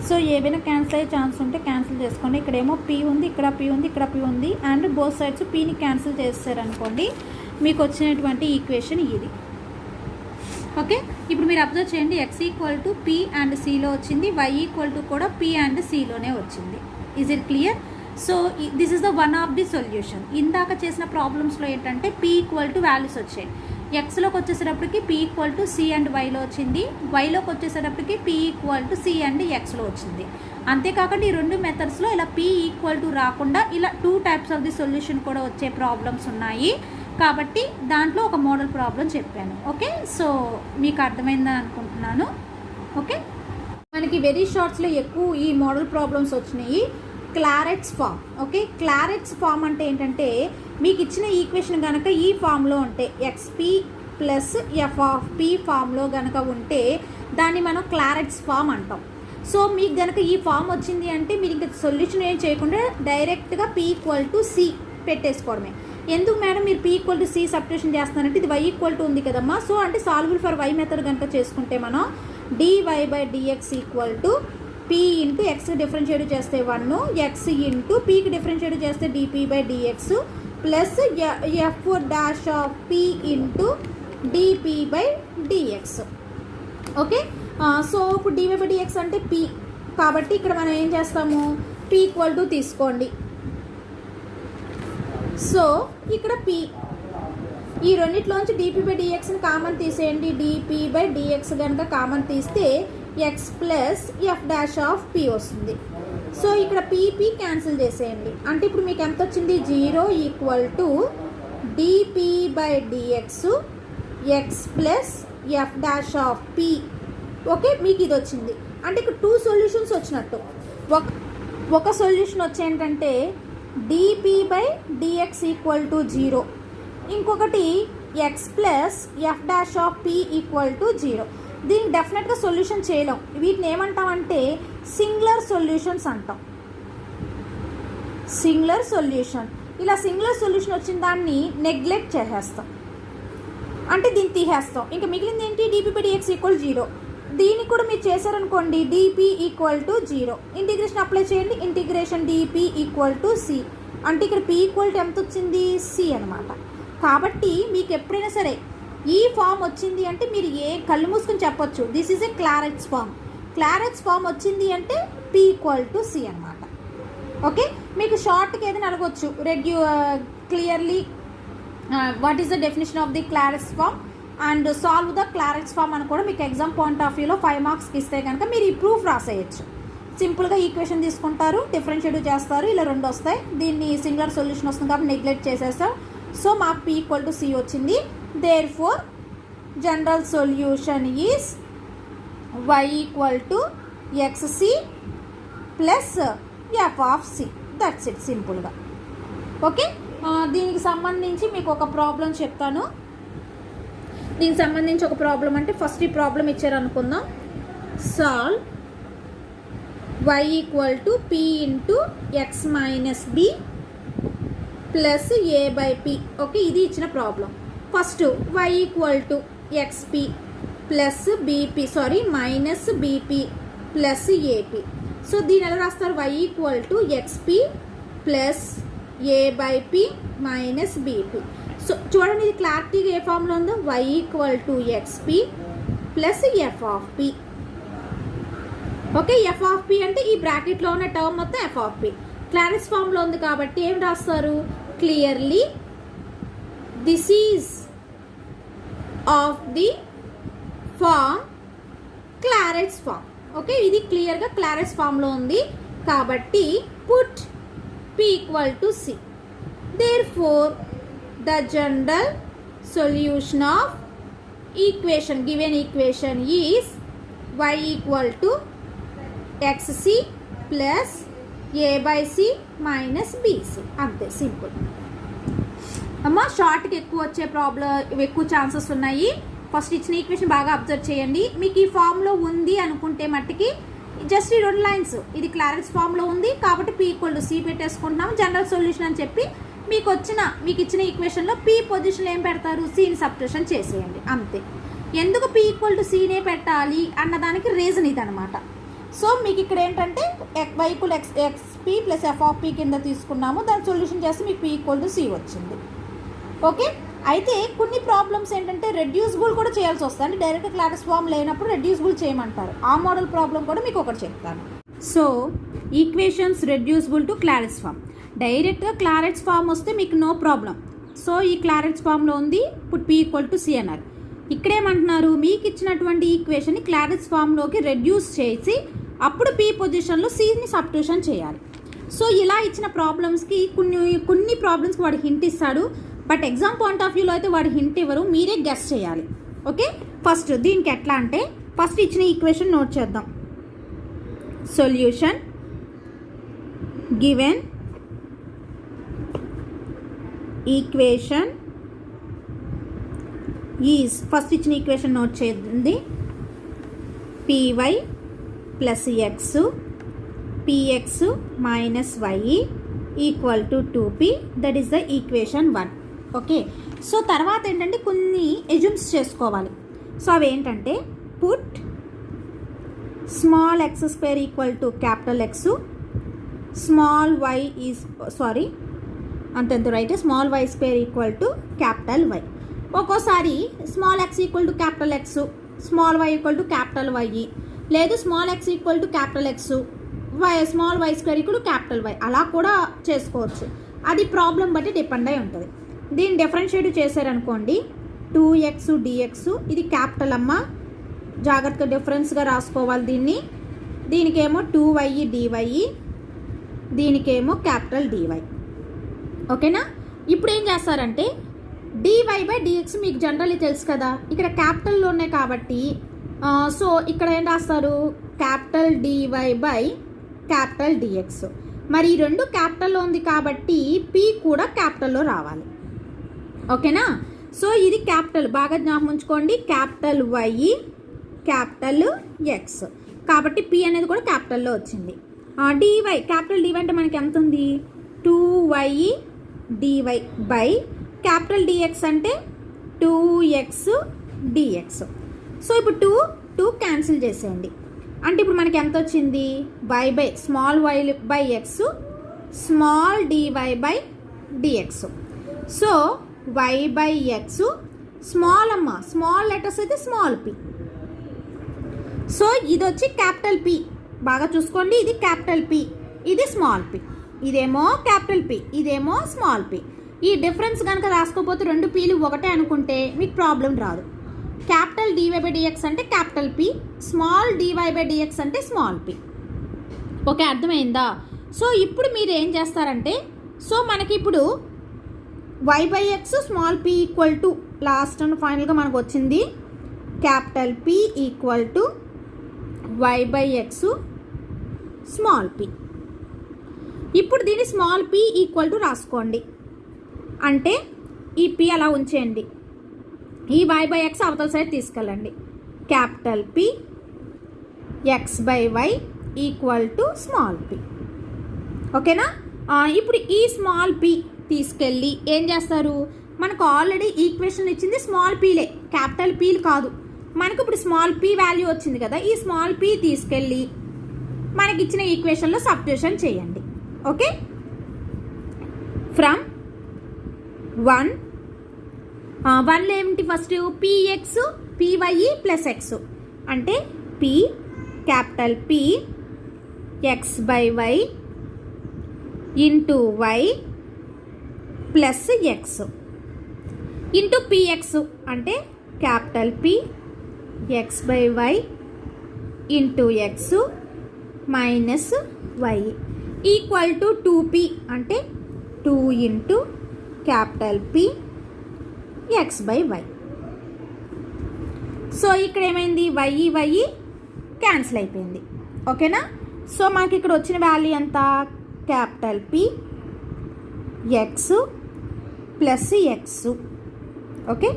[SPEAKER 1] సో ఏవైనా క్యాన్సిల్ అయ్యే ఛాన్స్ ఉంటే క్యాన్సిల్ చేసుకోండి. ఇక్కడేమో పీ ఉంది, ఇక్కడ పీ ఉంది, ఇక్కడ పీ ఉంది, అండ్ బోత్ సైడ్స్ పీని క్యాన్సిల్ చేస్తారనుకోండి, మీకు వచ్చినటువంటి ఈక్వేషన్ ఇది. ఓకే, ఇప్పుడు మీరు అబ్జర్వ్ చేయండి, X equal to P and సిలో వచ్చింది, వై ఈక్వల్ టు కూడా పీ అండ్ సిలోనే వచ్చింది. Is it clear? So this is the one of the solution. ఇందాక చేసిన ప్రాబ్లమ్స్లో ఏంటంటే పీ ఈక్వల్ టు వాల్యూస్ వచ్చాయి, ఎక్స్లోకి వచ్చేసేటప్పటికి P equal to C and వైలో వచ్చింది, వైలోకి వచ్చేసేటప్పటికి P equal to C and ఎక్స్లో వచ్చింది. అంతేకాకుండా ఈ రెండు మెథడ్స్లో ఇలా పీ ఈక్వల్ టు రాకుండా ఇలా 2 టైప్స్ ఆఫ్ ది సొల్యూషన్ కూడా వచ్చే ప్రాబ్లమ్స్ ఉన్నాయి. కాబట్టి దాంట్లో ఒక మోడల్ ప్రాబ్లం చెప్పాను. ఓకే, సో మీకు అర్థమైందని అనుకుంటున్నాను. ఓకే, మనకి వెరీ షార్ట్స్లో ఎక్కువ ఈ మోడల్ ప్రాబ్లమ్స్ వచ్చినాయి. క్లారెట్స్ ఫామ్. ఓకే, క్లారెట్స్ ఫామ్ అంటే ఏంటంటే మీకు ఇచ్చిన ఈక్వేషన్ కనుక ఈ ఫామ్లో ఉంటే XP plus F of P ఫామ్లో కనుక ఉంటే దాన్ని మనం క్లారెట్స్ ఫామ్ అంటాం. సో మీకు కనుక ఈ ఫామ్ వచ్చింది అంటే మీరు ఇంకా సొల్యూషన్ ఏం చేయకుండా డైరెక్ట్గా పీ ఈక్వల్ టు సి పెట్టేసుకోవడమే. ఎందుకు మేడం మీరు p equal to c substitution చేస్తున్నారంటే ఇది వై ఈక్వల్ టు ఉంది కదమ్మా. సో అంటే సాల్వబుల్ ఫర్ వై మెథడ్ కనుక చేసుకుంటే మనం dy by dx equal to P into ఎక్స్కి డిఫరెన్షియేట్ చేస్తే 1, ఎక్స్ ఇంటూ పీకి డిఫరెన్షియేట్ చేస్తే dp by dx plus F dash of P into dp by dx. Okay, so ఇప్పుడు డివై బై డిఎక్స్ అంటే P కాబట్టి ఇక్కడ మనం ఏం చేస్తాము, పీ ఈక్వల్ టు తీసుకోండి. సో ఇక్కడ పీ ఈ రెండిట్లోంచి డిపీ బై డిఎక్స్ని కామన్ తీసేయండి. డిపీ బై డిఎక్స్ కనుక కామన్ తీస్తే X plus F dash of P వస్తుంది. సో ఇక్కడ పీపీ క్యాన్సిల్ చేసేయండి. అంటే ఇప్పుడు మీకు ఎంత వచ్చింది, 0 equal to dp by dx x plus F dash of p. Okay, మీకు ఇది వచ్చింది. అంటే ఇక్కడ 2 సొల్యూషన్స్ వచ్చినట్టు. ఒక సొల్యూషన్ వచ్చి ఏంటంటే dp by dx equal to 0, ఇంకొకటి x plus F dash of p equal to 0. దీనికి డెఫినెట్గా సొల్యూషన్ చేయలేం. వీటిని ఏమంటామంటే సింగులర్ సొల్యూషన్స్ అంటాం. Singular solution. ఇలా సింగులర్ సొల్యూషన్ వచ్చిన దాన్ని నెగ్లెక్ట్ చేసేస్తాం, అంటే దీన్ని తీసేస్తాం. ఇంకా మిగిలింది ఏంటి, డిపీ బై డిఎక్స్ ఈక్వల్ 0. దీన్ని కూడా మీరు చేశారనుకోండి, dp equal to 0. Integration apply చేయండి, integration dp equal to C. అంటే ఇక్కడ పీ ఈక్వల్ టు ఎంత వచ్చింది, సి అనమాట. కాబట్టి మీకు ఎప్పుడైనా సరే ఈ ఫామ్ వచ్చింది అంటే మీరు కళ్ళు మూసుకొని చెప్పొచ్చు, this is a Clairaut's form. Clairaut's form వచ్చింది అంటే పీ ఈక్వల్ టు సి అనమాట. ఓకే, మీకు షార్ట్కి ఏదైనా అడగొచ్చు, clearly what is the definition of the Clairaut's form and solve the Clairaut's form అని కూడా మీకు ఎగ్జామ్ పాయింట్ ఆఫ్ వ్యూలో 5 మార్క్స్కి ఇస్తే కనుక మీరు ఈ ప్రూఫ్ రాసేయచ్చు. సింపుల్గా ఈక్వేషన్ తీసుకుంటారు, డిఫరెన్షియేట్ చేస్తారు, ఇలా 2 వస్తాయి. దీన్ని సింగులర్ సొల్యూషన్ వస్తుంది కాబట్టి నెగ్లెక్ట్ చేసేస్తాం. సో మాకు పీ ఈక్వల్ టు సి వచ్చింది. Therefore, general solution is y equal to xc plus f of c. That's it, simple గా. ఓకే, దీనికి సంబంధించి మీకు ఒక ప్రాబ్లం చెప్తాను. దీనికి సంబంధించి ఒక ప్రాబ్లం అంటే ఫస్ట్ ఈ ప్రాబ్లం ఇచ్చారు అనుకుందాం. Solve y equal to p into x minus b plus a by p. Okay, ఇది ఇచ్చిన problem. First y equal to XP plus BP minus BP plus AP. So దీని ఎలా రాస్తారు, y equal to XP plus A by P minus BP. So చూడండి ఇది క్లారిటీగా ఏ ఫామ్లో ఉందో, y equal to XP plus F of p. Okay, F of P అంటే ఈ బ్రాకెట్లో ఉన్న టర్మ్ మొత్తం ఎఫ్ ఆఫ్ పీ. క్లారెట్స్ ఫామ్లో ఉంది కాబట్టి ఏం రాస్తారు, clearly this is of the form Clairaut's form. Okay, ఇది క్లియర్గా క్లారెట్స్ ఫామ్లో ఉంది కాబట్టి put P equal to C. Therefore the general solution of equation given equation is y equal to xc plus A by C minus BC. అంతే, simple అమ్మ. షార్ట్కి ఎక్కువ వచ్చే ఎక్కువ ఛాన్సెస్ ఉన్నాయి. ఫస్ట్ ఇచ్చిన ఈక్వేషన్ బాగా అబ్జర్వ్ చేయండి. మీకు ఈ ఫామ్లో ఉంది అనుకుంటే మట్టికి జస్ట్ ఈ 2 లైన్స్, ఇది క్లారెట్స్ ఫామ్లో ఉంది కాబట్టి పీ ఈక్వల్ టు సి పెట్టేసుకుంటున్నాము. జనరల్ సొల్యూషన్ అని చెప్పి మీకు ఇచ్చిన ఈక్వేషన్లో పీ పొజిషన్లో ఏం పెడతారు, సిని సబ్స్టిట్యూషన్ చేసేయండి, అంతే. ఎందుకు పీ ఈక్వల్ టు సినే పెట్టాలి అన్నదానికి రీజన్ ఇది అనమాట. సో మీకు ఇక్కడ ఏంటంటే y equal xp plus F of P కింద తీసుకున్నాము, దాని సొల్యూషన్ చేస్తే మీకు పీ ఈక్వల్ టు సి వచ్చింది. ఓకే, అయితే కొన్ని ప్రాబ్లమ్స్ ఏంటంటే రెడ్యూసిబుల్ కూడా చేయాల్సి వస్తుంది. అంటే డైరెక్ట్ క్లారెట్స్ ఫామ్ లేనప్పుడు రెడ్యూసిబుల్ చేయమంటారు. ఆ మోడల్ ప్రాబ్లం కూడా మీకు ఒకటి చెప్తాను. So equations reducible to Clairaut's form. డైరెక్ట్గా క్లారెట్స్ ఫామ్ వస్తే మీకు నో ప్రాబ్లం, సో ఈ క్లారెన్స్ ఫామ్లో ఉంది, ఇప్పుడు P ఈక్వల్ టు C అన్నారు. ఇక్కడేమంటున్నారు, మీకు ఇచ్చినటువంటి ఈక్వేషన్ని క్లారెన్స్ ఫామ్లోకి రెడ్యూస్ చేసి అప్పుడు P పొజిషన్లో Cని సబ్స్టిట్యూషన్ చేయాలి. సో ఇలా ఇచ్చిన ప్రాబ్లమ్స్కి కొన్ని ప్రాబ్లమ్స్కి వాడు హింట్ ఇస్తాడు, బట్ ఎగ్జామ్ పాయింట్ ఆఫ్ వ్యూలో అయితే వాడు హింట్ ఇవ్వరు, మీరే గెస్ చేయాలి. ఓకే, ఫస్ట్ దీనికి ఎట్లా అంటే ఫస్ట్ ఇచ్చిన ఈక్వేషన్ నోట్ చేద్దాం. Solution given equation is, first ఇచ్చిన ఈక్వేషన్ నోట్ చేయండి. py plus X px minus y equal to 2p, that is the equation 1. Okay, so తర్వాత ఏంటంటే కొన్ని ఎజ్యూమ్స్ చేసుకోవాలి. సో అవి ఏంటంటే put small X square equal to capital X, small Y is అంతెంత right, small why square equal to capital Y. ఒక్కోసారి small X equal to capital X, small Y equal to capital y, లేదు small X equal to capital X, small why square equal to capital y, అలా కూడా చేసుకోవచ్చు. అది problem బట్టి depend అయి ఉంటుంది. దీన్ని డిఫరెన్షియేట్ చేశారనుకోండి 2x dx, ఇది క్యాపిటల్ అమ్మ, జాగ్రత్తగా డిఫరెన్స్గా రాసుకోవాలి దీన్ని. దీనికేమో 2y dy, దీనికేమో క్యాపిటల్ dy. ఓకేనా, ఇప్పుడు ఏం చేస్తారంటే dy బై dx మీకు జనరల్లీ తెలుసు కదా, ఇక్కడ క్యాపిటల్లో ఉన్నాయి కాబట్టి సో ఇక్కడ ఏం రాస్తారు, capital dy by capital dx. మరి ఈ రెండు క్యాపిటల్లో ఉంది కాబట్టి p కూడా క్యాపిటల్లో రావాలి. ఓకేనా, సో ఇది క్యాపిటల్, బాగా జ్ఞాపకం ఉంచుకోండి, క్యాపిటల్ వై క్యాపిటల్ ఎక్స్, కాబట్టి p అనేది కూడా క్యాపిటల్లో వచ్చింది. dy, క్యాపిటల్ dy అంటే మనకి ఎంత ఉంది, 2y dy by capital dx అంటే 2x dx. సో ఇప్పుడు 2 క్యాన్సిల్ చేసేయండి, అంటే ఇప్పుడు మనకి ఎంత వచ్చింది, y by small y by X, small dy by dx. So y by X, small అమ్మ, స్మాల్ లెటర్స్ అయితే స్మాల్ p. సో ఇది వచ్చి క్యాపిటల్ p, బాగా చూసుకోండి, ఇది క్యాపిటల్ p, ఇది స్మాల్ p, ఇదేమో క్యాపిటల్ p, ఇదేమో స్మాల్ p. ఈ డిఫరెన్స్ కనుక రాసుకోకపోతే రెండు pలు ఒకటే అనుకుంటే మీకు ప్రాబ్లం రాదు. క్యాపిటల్ dy బై dx అంటే capital p, small dy by dx అంటే స్మాల్ p. ఓకే, అర్థమైందా? సో ఇప్పుడు మీరు ఏం చేస్తారంటే, సో మనకి ఇప్పుడు y by X small p equal to, last and ఫైనల్గా మనకు వచ్చింది capital p equal to y by X small p. ఇప్పుడు దీన్ని స్మాల్ p ఈక్వల్ టు రాసుకోండి, అంటే ఈ p అలా ఉంచేయండి, ఈ y బై ఎక్స్ అవతల సైడ్ తీసుకెళ్ళండి, capital p x by y equal to small p. ఓకేనా, ఇప్పుడు ఈ స్మాల్ p తీసుకెళ్ళి ఏం చేస్తారు, మనకు ఆల్రెడీ ఈక్వేషన్ ఇచ్చింది స్మాల్ pలే, క్యాపిటల్ pలు కాదు. మనకు ఇప్పుడు స్మాల్ p వాల్యూ వచ్చింది కదా, ఈ స్మాల్ p తీసుకెళ్ళి మనకి ఇచ్చిన ఈక్వేషన్లో సబ్స్టిట్యూషన్ చేయండి. ఓకే, ఫ్రమ్ 1 ఏమిటి, first px py plus x, అంటే p capital p x by y into y plus x into px, అంటే capital p x by y into X minus y equal to 2p, అంటే 2 into capital p x by y. So ఇక్కడ ఏమైంది, y cancel అయిపోయింది. ఓకేనా, so మనకి ఇక్కడ వచ్చిన value ఎంత, capital p x plus X. Okay,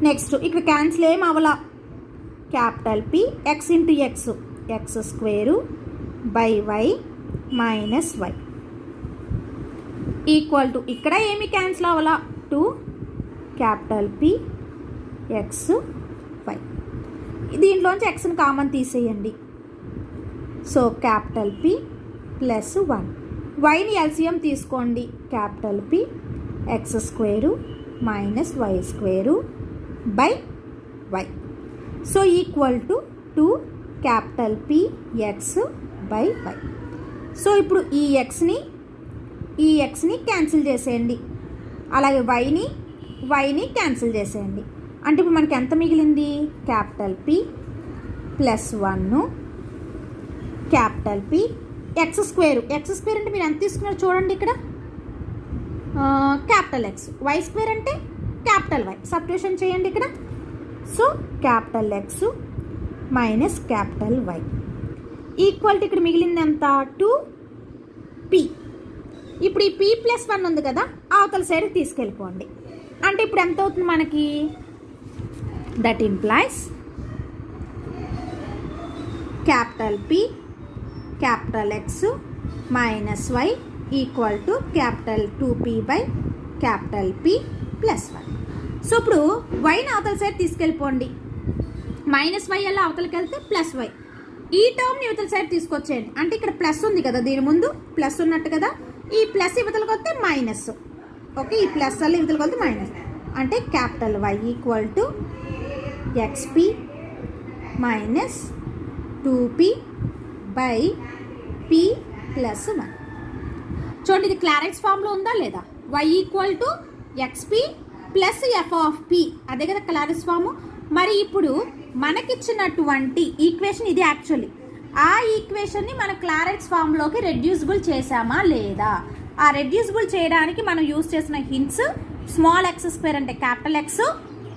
[SPEAKER 1] next ఇక్కడ క్యాన్సిల్ ఏం అవ్వాల, capital p x into X, X square by y minus y equal to, ఇక్కడ ఏమి క్యాన్సిల్ అవ్వాల, 2 క్యాపిటల్ p x y. దీంట్లోంచి ఎక్స్ని కామన్ తీసేయండి, సో క్యాపిటల్ p ప్లస్ 1, వైని ఎల్సిఎం తీసుకోండి, capital p X square minus Y square by y. So equal to 2 capital p X by y. So ఇప్పుడు ఈ ఎక్స్ని క్యాన్సిల్ చేసేయండి, అలాగే వైని వైని క్యాన్సిల్ చేసేయండి. అంటే ఇప్పుడు మనకి ఎంత మిగిలింది? Capital P plus 1 capital p x square. X square అంటే మీరు ఎంత తీసుకున్నారు చూడండి ఇక్కడ, క్యాపిటల్ ఎక్స్. వై స్క్వేర్ అంటే క్యాపిటల్ వై. సబ్స్టిట్యూషన్ చేయండి ఇక్కడ. So capital x minus capital y equal to ఇక్కడ మిగిలింది ఎంత? 2p. ఇప్పుడు ఈ p ప్లస్ 1 ఉంది కదా, అవతల సైడ్కి తీసుకెళ్ళిపోండి. అంటే ఇప్పుడు ఎంత అవుతుంది మనకి? That implies capital p capital x minus y equal to capital 2p by capital p plus 1. So ఇప్పుడు వైని అవతల సైడ్ తీసుకెళ్ళిపోండి. మైనస్ వై అలా అవతలకి వెళ్తే ప్లస్ వై. ఈ టర్మ్ని ఇవతల సైడ్ తీసుకొచ్చేయండి. అంటే ఇక్కడ ప్లస్ ఉంది కదా, దీని ముందు ప్లస్ ఉన్నట్టు కదా, ఈ ప్లస్ ఇవతలకు వస్తే మైనస్. ఓకే, ఈ ప్లస్ అలా ఇవతలకు వస్తే మైనస్. అంటే capital y equal to xp minus 2p by p plus 1. చూడండి, ఇది క్లారెక్స్ ఫామ్లో ఉందా లేదా? y equal to xp plus F of p, అదే కదా క్లారెక్స్ ఫాము. మరి ఇప్పుడు మనకిచ్చినటువంటి ఈక్వేషన్ ఇది. యాక్చువల్లీ ఆ ఈక్వేషన్ని మన క్లారెక్స్ ఫామ్లోకి రెడ్యూసిబుల్ చేసామా లేదా? ఆ రెడ్యూసిబుల్ చేయడానికి మనం యూజ్ చేసిన హింట్స్ స్మాల్ ఎక్స్ స్క్వేర్ అంటే capital X,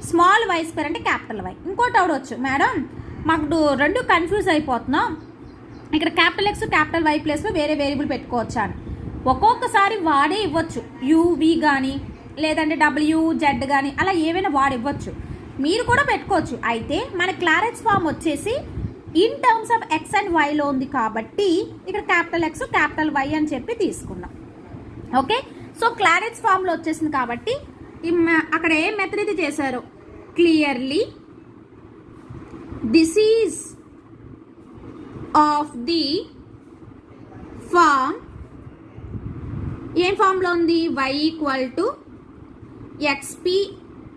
[SPEAKER 1] small why square అంటే క్యాపిటల్ వై. ఇంకోటి అవడవచ్చు, మేడం మాకు రెండు కన్ఫ్యూజ్ అయిపోతున్నాం, ఇక్కడ క్యాపిటల్ ఎక్స్ క్యాపిటల్ వై ప్లేస్లో వేరే వేరియబుల్ పెట్టుకోవచ్చా అని. ఒక్కొక్కసారి వాడే ఇవ్వచ్చు, యువి కానీ లేదంటే WZ కానీ అలా ఏవైనా వాడు ఇవ్వచ్చు. మీరు కూడా పెట్టుకోవచ్చు. అయితే మన క్లారెక్స్ ఫామ్ వచ్చేసి in terms of X and వైలో ఉంది కాబట్టి ఇక్కడ క్యాపిటల్ ఎక్స్ క్యాపిటల్ వై అని చెప్పి తీసుకున్నాం. ఓకే, సో క్లారెక్స్ ఫామ్లో వచ్చేసింది కాబట్టి అక్కడ ఏ మెథడ్ ఇది చేశారో clearly this is of the form. ఏం ఫామ్లో ఉంది? y equal to xp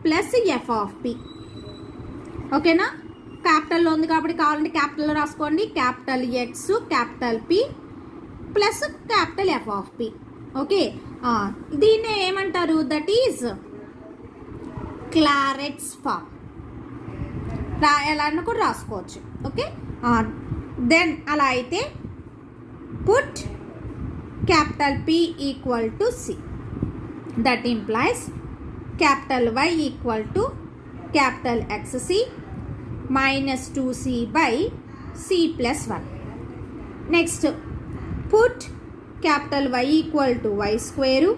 [SPEAKER 1] plus F of P. ఓకేనా, క్యాపిటల్లో ఉంది కాబట్టి కావాలంటే క్యాపిటల్లో రాసుకోండి. Capital X capital P plus capital F of P. Okay, దీన్నే ఏమంటారు? That is Clairaut's form. ఎలా అన్న కూడా రాసుకోవచ్చు. ఓకే, దెన్ అలా అయితే put capital P equal to C. That implies capital Y equal to capital XC minus 2C by C plus 1. Next, put capital Y equal to Y square,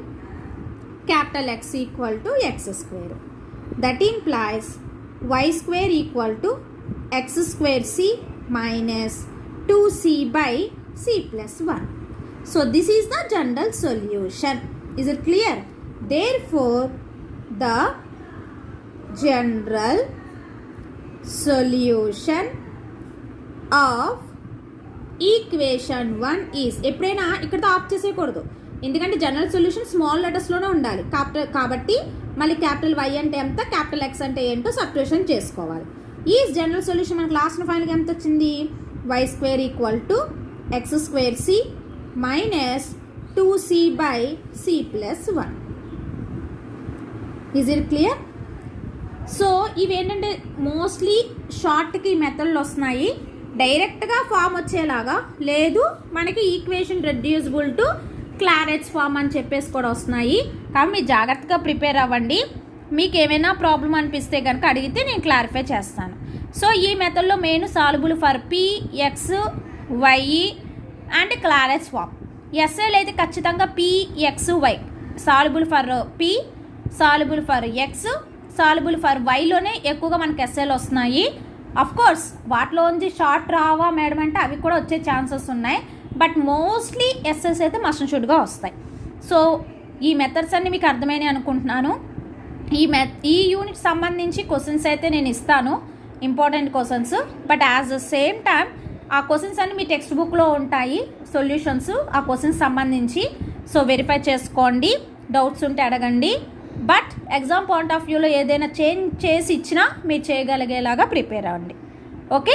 [SPEAKER 1] capital X equal to X square. That implies Y square equal to X square C minus 2C by C plus 1. So this is the general solution. Is it clear? Therefore, the general solution of equation 1 is. ఎప్పుడైనా ఇక్కడతో of చేసేయకూడదు, ఎందుకంటే general solution small లెటర్స్లోనే ఉండాలి కాబట్టి మళ్ళీ capital y అంటే ఎంత, capital X అంటే ఏంటో సబ్స్టిట్యూషన్ చేసుకోవాలి. ఈ జనరల్ సొల్యూషన్ మనకు లాస్ట్ ఫైనల్గా ఎంత వచ్చింది? Y square equal to x square c minus 2c by c plus 1. Is it clear? So ఇవేంటంటే మోస్ట్లీ షార్ట్కి మెథడ్లు వస్తున్నాయి. డైరెక్ట్గా ఫామ్ వచ్చేలాగా లేదు, మనకి equation reducible to Clairaut's form అని చెప్పేసి కూడా వస్తున్నాయి. కాబట్టి మీరు జాగ్రత్తగా ప్రిపేర్ అవ్వండి. మీకు ఏమైనా ప్రాబ్లం అనిపిస్తే కనుక అడిగితే నేను క్లారిఫై చేస్తాను. సో ఈ మెథడ్లో main soluble for P X Y and Clairaut's form. ఎస్ఏలు అయితే ఖచ్చితంగా PXY soluble for P, soluble for X, soluble for Yలోనే ఎక్కువగా మనకి ఎస్ఏలు వస్తున్నాయి. అఫ్కోర్స్ వాటిలో నుంచి షార్ట్ రావా మేడం అంటే అవి కూడా వచ్చే ఛాన్సెస్ ఉన్నాయి. బట్ మోస్ట్లీ ఎస్ఎస్ అయితే మస్ట్ అండ్ షుడ్గా వస్తాయి. సో ఈ మెథడ్స్ అన్నీ మీకు అర్థమైనాయి అనుకుంటున్నాను. ఈ యూనిట్ సంబంధించి క్వశ్చన్స్ అయితే నేను ఇస్తాను, important questions. But as the same time ఆ క్వశ్చన్స్ అన్ని మీ టెక్స్ట్ బుక్లో ఉంటాయి, సొల్యూషన్స్ ఆ క్వశ్చన్స్ సంబంధించి. సో వెరిఫై చేసుకోండి, డౌట్స్ ఉంటే అడగండి. బట్ ఎగ్జామ్ పాయింట్ ఆఫ్ వ్యూలో ఏదైనా చేంజ్ చేసి ఇచ్చినా మీరు చేయగలిగేలాగా ప్రిపేర్ అవ్వండి. ఓకే.